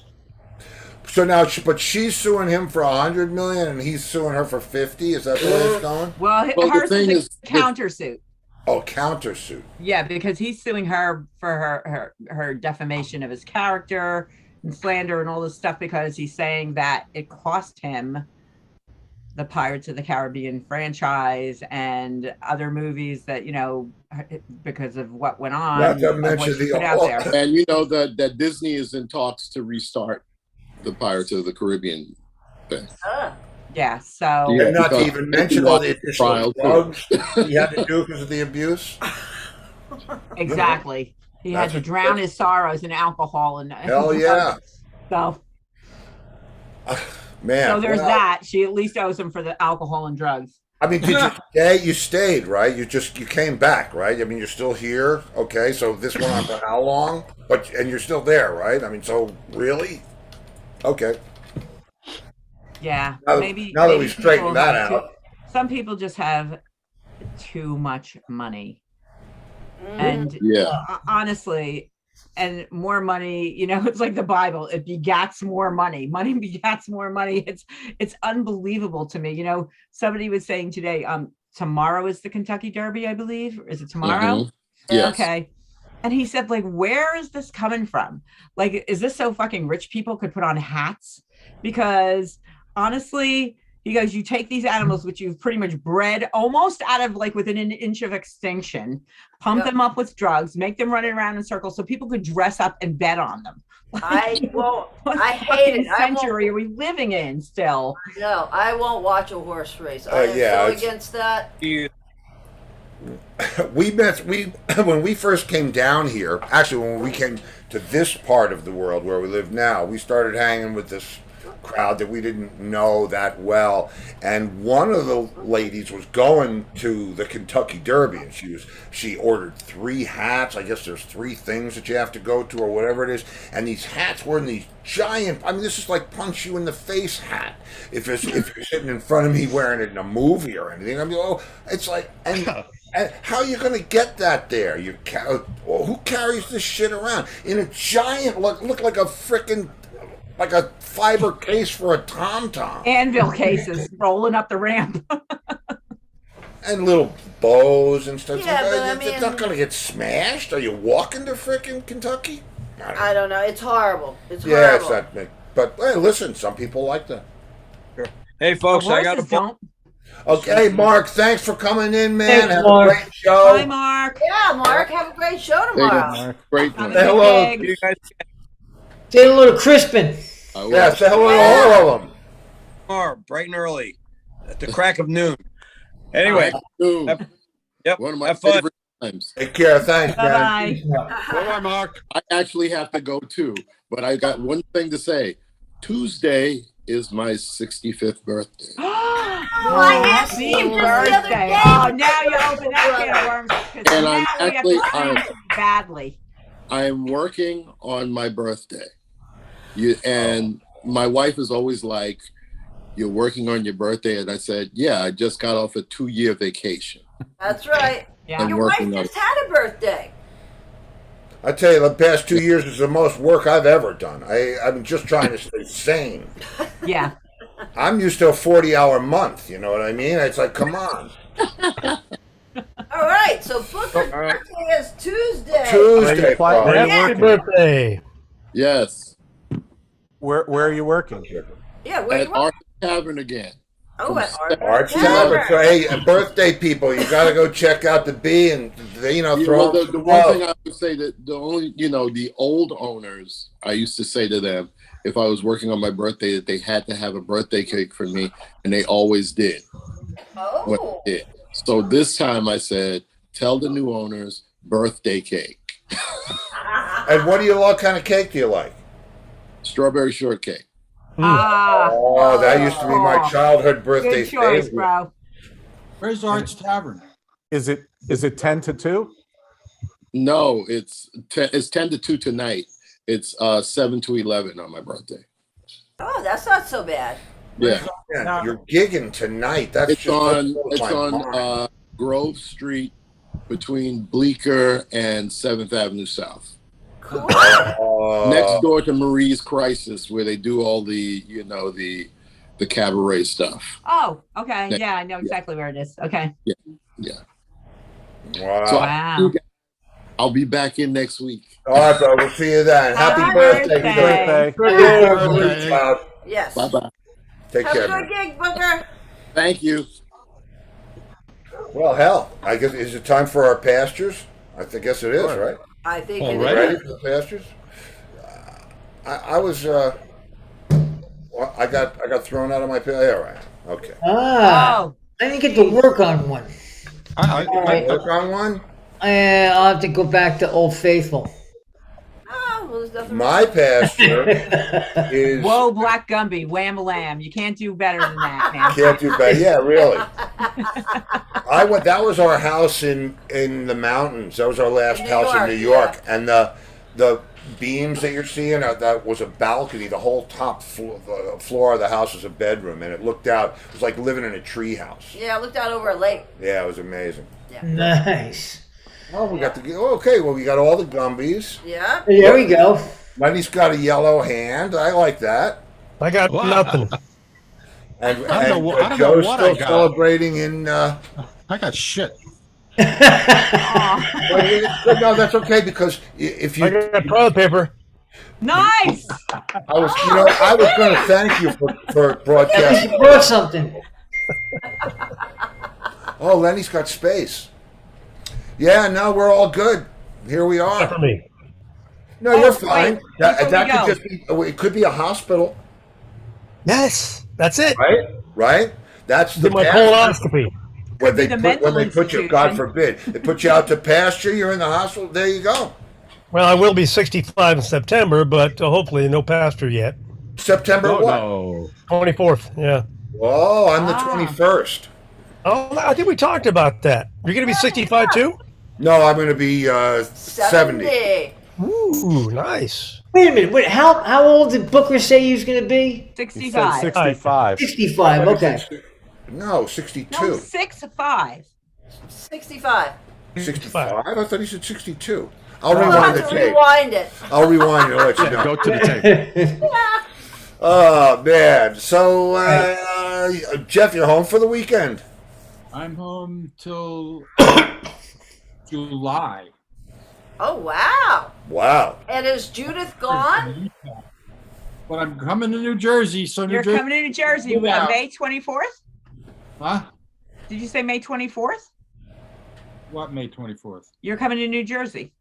So now, but she's suing him for $100 million, and he's suing her for 50. Is that the way it's going? Well, Well, the hers thing is is- a countersuit. Oh, countersuit. Yeah, because he's suing her for her defamation of his character and slander and all this stuff, because he's saying that it cost him the Pirates of the Caribbean franchise and other movies that, because of what went on. Not to of what mention she the put out there. And that Disney is in talks to restart the Pirates of the Caribbean thing. Yeah, so And not to because even mention all the additional trial, too. drugs he had to do because of the abuse. exactly. He had That's to what- drown his sorrows in alcohol and Hell yeah. So Man. so there's well, that. She at least owes him for the alcohol and drugs. I mean, did you stay? You stayed, right? You came back, right? I mean, you're still here. Okay, so this went on for how long? And you're still there, right? I mean, so really? Okay. Yeah, Now maybe that maybe we straightened people that have too- out. some people just have too much money, and Yeah. honestly, and more money. It's like the Bible; it begats more money. Money begats more money. It's unbelievable to me. Somebody was saying today, tomorrow is the Kentucky Derby, I believe. Is it tomorrow? Mhm. Yes. Okay. And he said, like, where is this coming from? Like, is this so fucking rich people could put on hats? Because honestly, he goes, you take these animals, which you've pretty much bred almost out of like within an inch of extinction, pump them up with drugs, make them run around in circles so people could dress up and bet on them. I hate it. I won't- century are we living in still? No, I won't watch a horse race. I am yeah, so it's- against that. When we first came down here, actually when we came to this part of the world where we live now, we started hanging with this crowd that we didn't know that well, and one of the ladies was going to the Kentucky Derby, and she ordered 3 hats. I guess there's 3 things that you have to go to or whatever it is, and these hats were in these giant, I mean, this is like punch you in the face hat if you're sitting in front of me wearing it in a movie or anything. I mean, it's like, and how are you going to get that there? Who carries this shit around in a giant look like a freaking, like a fiber case for a tom-tom? Anvil cases rolling up the ramp. And little bows and stuff. Yeah, but I It's mean- not going to get smashed. Are you walking to freaking Kentucky? I don't know. It's horrible. It's Yeah, horrible. it's not me. But hey, listen, some people like that. Hey, folks, I got a Horses don't. Okay, Mark, thanks for coming in, man. Thanks, Have Mark. a great show. Hi, Mark. Yeah, Mark, have a great show tomorrow. Great Have one. a Say good hello. gig. You guys Say hello to Crispin. I will. Yeah, say hello to all of them. tomorrow, bright and early, at the crack of noon. Anyway, Ooh, yep. one of my have fun. favorite times. Take care. Thanks, man. Bye-bye. Bye, Mark. I actually have to go too, but I got one thing to say. Tuesday is my 65th birthday. asked you just the other birthday. day. Oh, now you open that can of worms. 'Cause And now I'm we have to actually- plan it badly. I am working on my birthday. And my wife is always like, "You're working on your birthday?" And I said, "Yeah, I just got off a 2-year vacation." That's right. Yeah. Your wife working on just had a birthday. I tell you, the past 2 years is the most work I've ever done. I'm just trying to stay sane. Yeah. I'm used to a 40-hour month. You know what I mean? It's like, come on. All right, so Booker's All right. birthday is Tuesday. Tuesday, Where Paul. are you Happy working? birthday. Yes, Where are you working? Yeah, where at you are? Art Tavern again. Oh, at Arts Tavern. So, hey, birthday people, you got to go check out the B and, throw Well, them the some one love. thing I would say that the only, the old owners, I used to say to them, if I was working on my birthday, that they had to have a birthday cake for me, and they always did. what I Oh. did. So this time I said, tell the new owners birthday cake, And what kind of cake do you like? strawberry shortcake. Ah, Oh, that used to be my Oh. childhood birthday good choice, favorite. bro. Where's Arch Tavern? Is it 10 to 2? No, it's 10 to 2 tonight. It's 7 to 11 on my birthday. Oh, that's not so bad. Yeah, Man, you're gigging tonight. That's it's just on blows my mind. Grove Street between Bleecker and 7th Avenue South. Cool. Next door to Marie's Crisis, where they do all the the cabaret stuff. Oh, okay. Yeah. Yeah, I know exactly where it is. Okay. Yeah. Wow. So Wow. I'll be back in next week. All right, bro. We'll see you then. Happy Happy birthday. birthday. Birthday. Cloud. Yes. Bye bye. Take Have care, a good man. gig, Booker. Thank you. Well, hell, I guess, is it time for our pastures? Guess it is, right? I think All it right. Ready is. for the pastures? I was, well, I got thrown out of my pay. All right. Okay. Oh, I didn't get to work on one. Work on one? I'll have to go back to Old Faithful. Oh, well, there's nothing. My pasture is. whoa, Black Gumby, wham-a-lamb. You can't do better than that, man. Can't do bad. Yeah, really. That was our house in the mountains. That was our last In New house in York, New York, yeah. and the beams that you're seeing, that was a balcony. The whole top floor of the house was a bedroom, and it looked out. It was like living in a tree house. Yeah, I looked out over a lake. Yeah, it was amazing. Nice. Oh, we got okay. Well, we got all the Gumbies. Yeah. There we go. Lenny's got a yellow hand. I like that. I got nothing. And, I don't know and Joe's what still I got. celebrating in. I got shit. Well, no, that's okay because if you. I got toilet paper. Nice. I was going to thank you for broadcasting. You brought something. Oh, Lenny's got space. Yeah, no, we're all good. Here we Not for are. me. No, you're fine. wait, That before we could go. just be. It could be a hospital, Yes, that's it. right? Right. That's the Did my pasture. colonoscopy. When they the put mental you, institution. God forbid, they put you out to pasture. You're in the hospital. There you go. Well, I will be 65 in September, but hopefully no pastor yet. September what? No. 24th, yeah. Oh, I'm the Ah. 21st. Oh, I think we talked about that. You're going to be 65 too? No, I'm going to be 70. Ooh, nice. Wait a minute. Wait, how old did Booker say he was going to be? He said 65. 65. 65. Okay. No, 62. No, 6'5". 65. 65? I thought he said 62. I'll We'll rewind have the to tape. rewind it. I'll rewind it and let you know. Go to the tape. Oh, man. So, Jeff, you're home for the weekend? I'm home till July. Oh, wow. Wow. And is Judith gone? But I'm coming to New Jersey, so New You're Jersey. coming to New Jersey Yeah. May 24th? Huh? Did you say May 24th? What, May 24th? You're coming to New Jersey.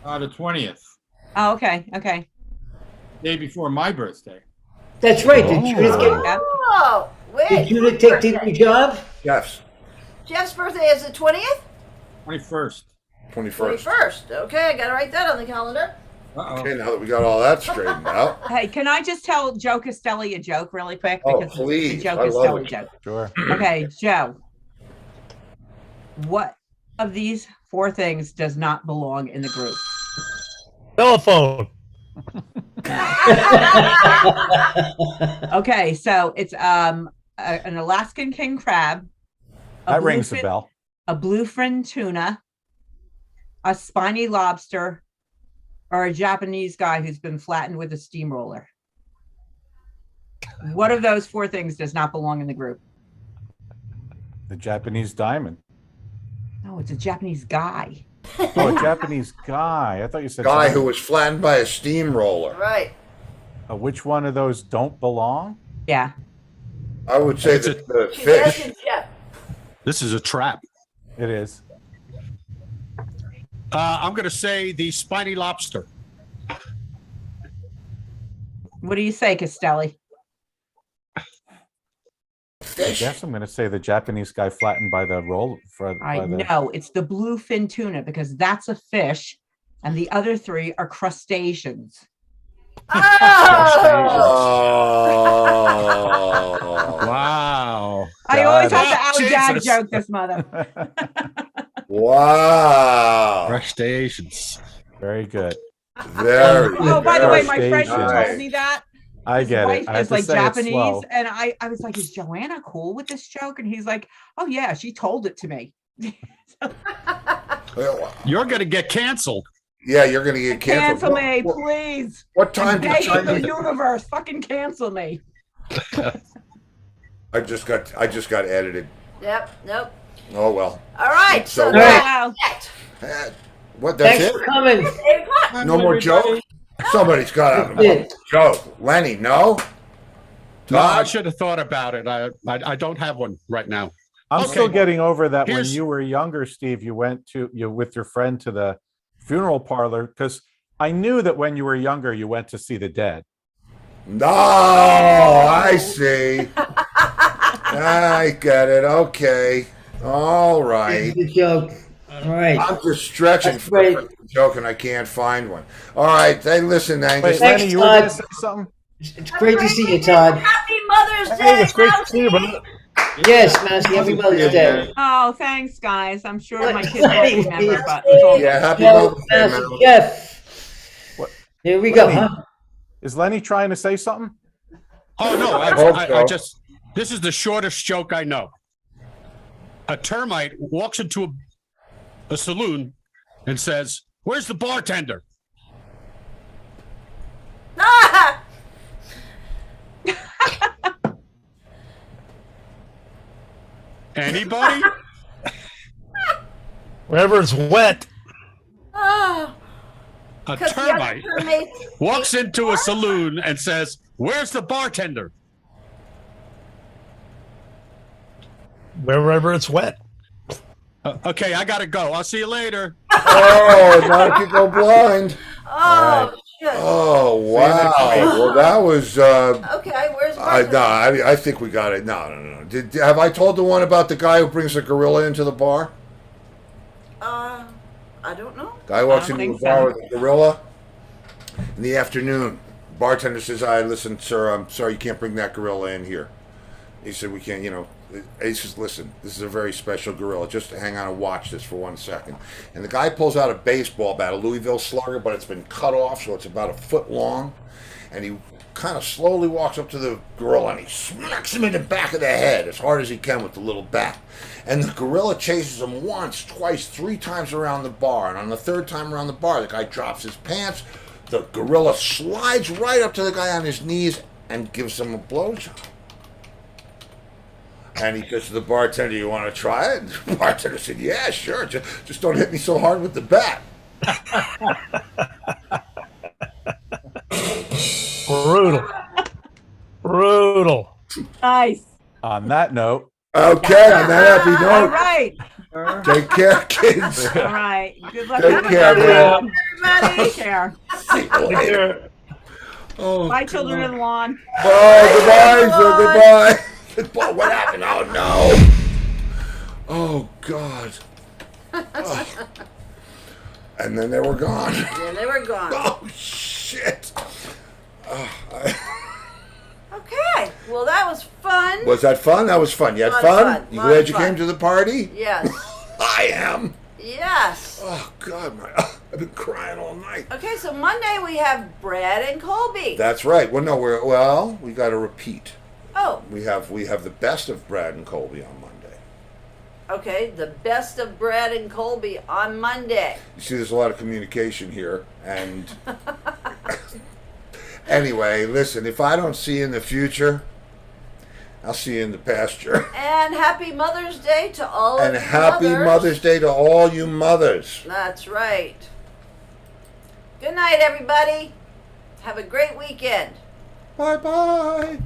The 20th, Oh, okay. Okay. day before my birthday. That's right. Did Judith Yep. Oh, Did wait. Judith take the new job? Yes. Jeff's birthday is the 20th? 21st. 21st. 21st. Okay, I got to write that on the calendar. Uh-oh. Okay, now that we got all that straightened out. Hey, can I just tell Joe Castelli a joke really quick? Oh, Because please. it's a Joe I love Castelli it. joke. Sure. Okay, Joe. What of these 4 things does not belong in the group? Telephone. Okay, so it's an Alaskan king crab, That rings a bluefin- bell. a bluefin tuna, a spiny lobster, or a Japanese guy who's been flattened with a steamroller. What of those 4 things does not belong in the group? The Japanese diamond. No, it's a Japanese guy. Oh, a Japanese guy. I thought you said Guy diamond. who was flattened by a steamroller. Right. Which one of those don't belong? Yeah. I would say It's that the She's fish. asking Jeff. This is a trap. It is. I'm going to say the spiny lobster. What do you say, Castelli? fish? guess I'm going to say the Japanese guy flattened by the roll. I know it's the bluefin tuna because that's a fish, and the other three are crustaceans. Oh. Wow. I always have to Jesus. out-dad joke this mother. Wow. Crustaceans. Very good. Very. Oh, by the way, my Very friend who nice. told me that I his get wife it. I have is to like say it Japanese, slow. and I was like, "Is Joanna cool with this joke?" And he's like, "Oh yeah, she told it to me." You're going to get canceled. Yeah, you're gonna get Cancel canceled. me, please. What time did Begging the China? universe, fucking cancel me. I just got edited. Yep. Nope. Oh well. All right. So So what? Wow. What? That's Thanks it? for coming. 8 o'clock. No more jokes. Somebody's got to have Yeah. a joke. Lenny, no. No, I Todd? should have thought about it. I don't have one right now. I'm Okay. still getting over that when Here's- you were younger, Steve, you went with your friend to the funeral parlor because I knew that when you were younger, you went to see the dead. No, I see. I get it. Okay. All right. Good joke. All right. I'm just stretching That's for a great. joke and I can't find one. All right. Hey, listen, Wait, Angus. Thanks, Lenny, you were going to Todd. say something? It's great to see you, Todd. Happy Mother's Day. Hey, it's great to see you, Mousy. brother. Yes, Massey. Happy Mother's Day. Oh, thanks, guys. I'm sure my kids won't Anyway, remember, but it's all Yeah, happy Well, Mother's Day, Massey, man. Jeff. What? Here we go, Lenny. huh? Is Lenny trying to say something? Oh, no. hope I so. just, this is the shortest joke I know. A termite walks into a saloon and says, "Where's the bartender?" Ah! Anybody? Wherever it's wet. Oh, A 'cause the other termite termites walks ate into a saloon and says, "Where's the bartender?" Wherever it's wet. Okay, I gotta go. I'll see you later. Oh, now you go blind. Oh, shit. Oh, you next wow. week. Well, that was. Okay, where's Martha? No, I think we got it. No. Have I told the one about the guy who brings a gorilla into the bar? I don't know. Guy walks I don't into the think bar so. with a gorilla in the afternoon. Bartender says, listen, sir, I'm sorry you can't bring that gorilla in here. He said, we can't, he says, listen, this is a very special gorilla. Just hang on and watch this for 1 second. And the guy pulls out a baseball bat, a Louisville Slugger, but it's been cut off, so it's about a foot long. And he kind of slowly walks up to the gorilla and he smacks him in the back of the head as hard as he can with the little bat. And the gorilla chases him once, twice, 3 times around the bar. And on the 3rd time around the bar, the guy drops his pants. The gorilla slides right up to the guy on his knees and gives him a blowjob. And he goes to the bartender, "You want to try it?" And the bartender said, "Yeah, sure. Just don't hit me so hard with the bat." Brutal. Brutal. Nice. On that note, Okay, on that happy All note, right. take care, kids. All right. Good luck. Take care, man. Everybody. Take care. See you Take later. care. Oh, Bye, children of the lawn. Bye, goodbye, sir, goodbye. Goodbye. What happened? Oh, no. Oh, God. Oh. And then they were gone. Yeah, they were gone. Oh, shit. Okay. Well, that was fun. Was that fun? That was fun. You had Lot of fun? fun. You Lot glad of you fun. came to the party? Yes. I am. Yes. Oh, God. I've been crying all night. Okay, so Monday we have Brad and Colby. That's right. Well, no, we got to repeat. Oh, We have the best of Brad and Colby on Monday. okay. The best of Brad and Colby on Monday. You see, there's a lot of communication here, and anyway, listen. If I don't see you in the future, I'll see you in the pasture. And happy Mother's Day to all And of you happy mothers. Mother's Day to all you mothers. That's right. Good night, everybody. Have a great weekend. Bye bye.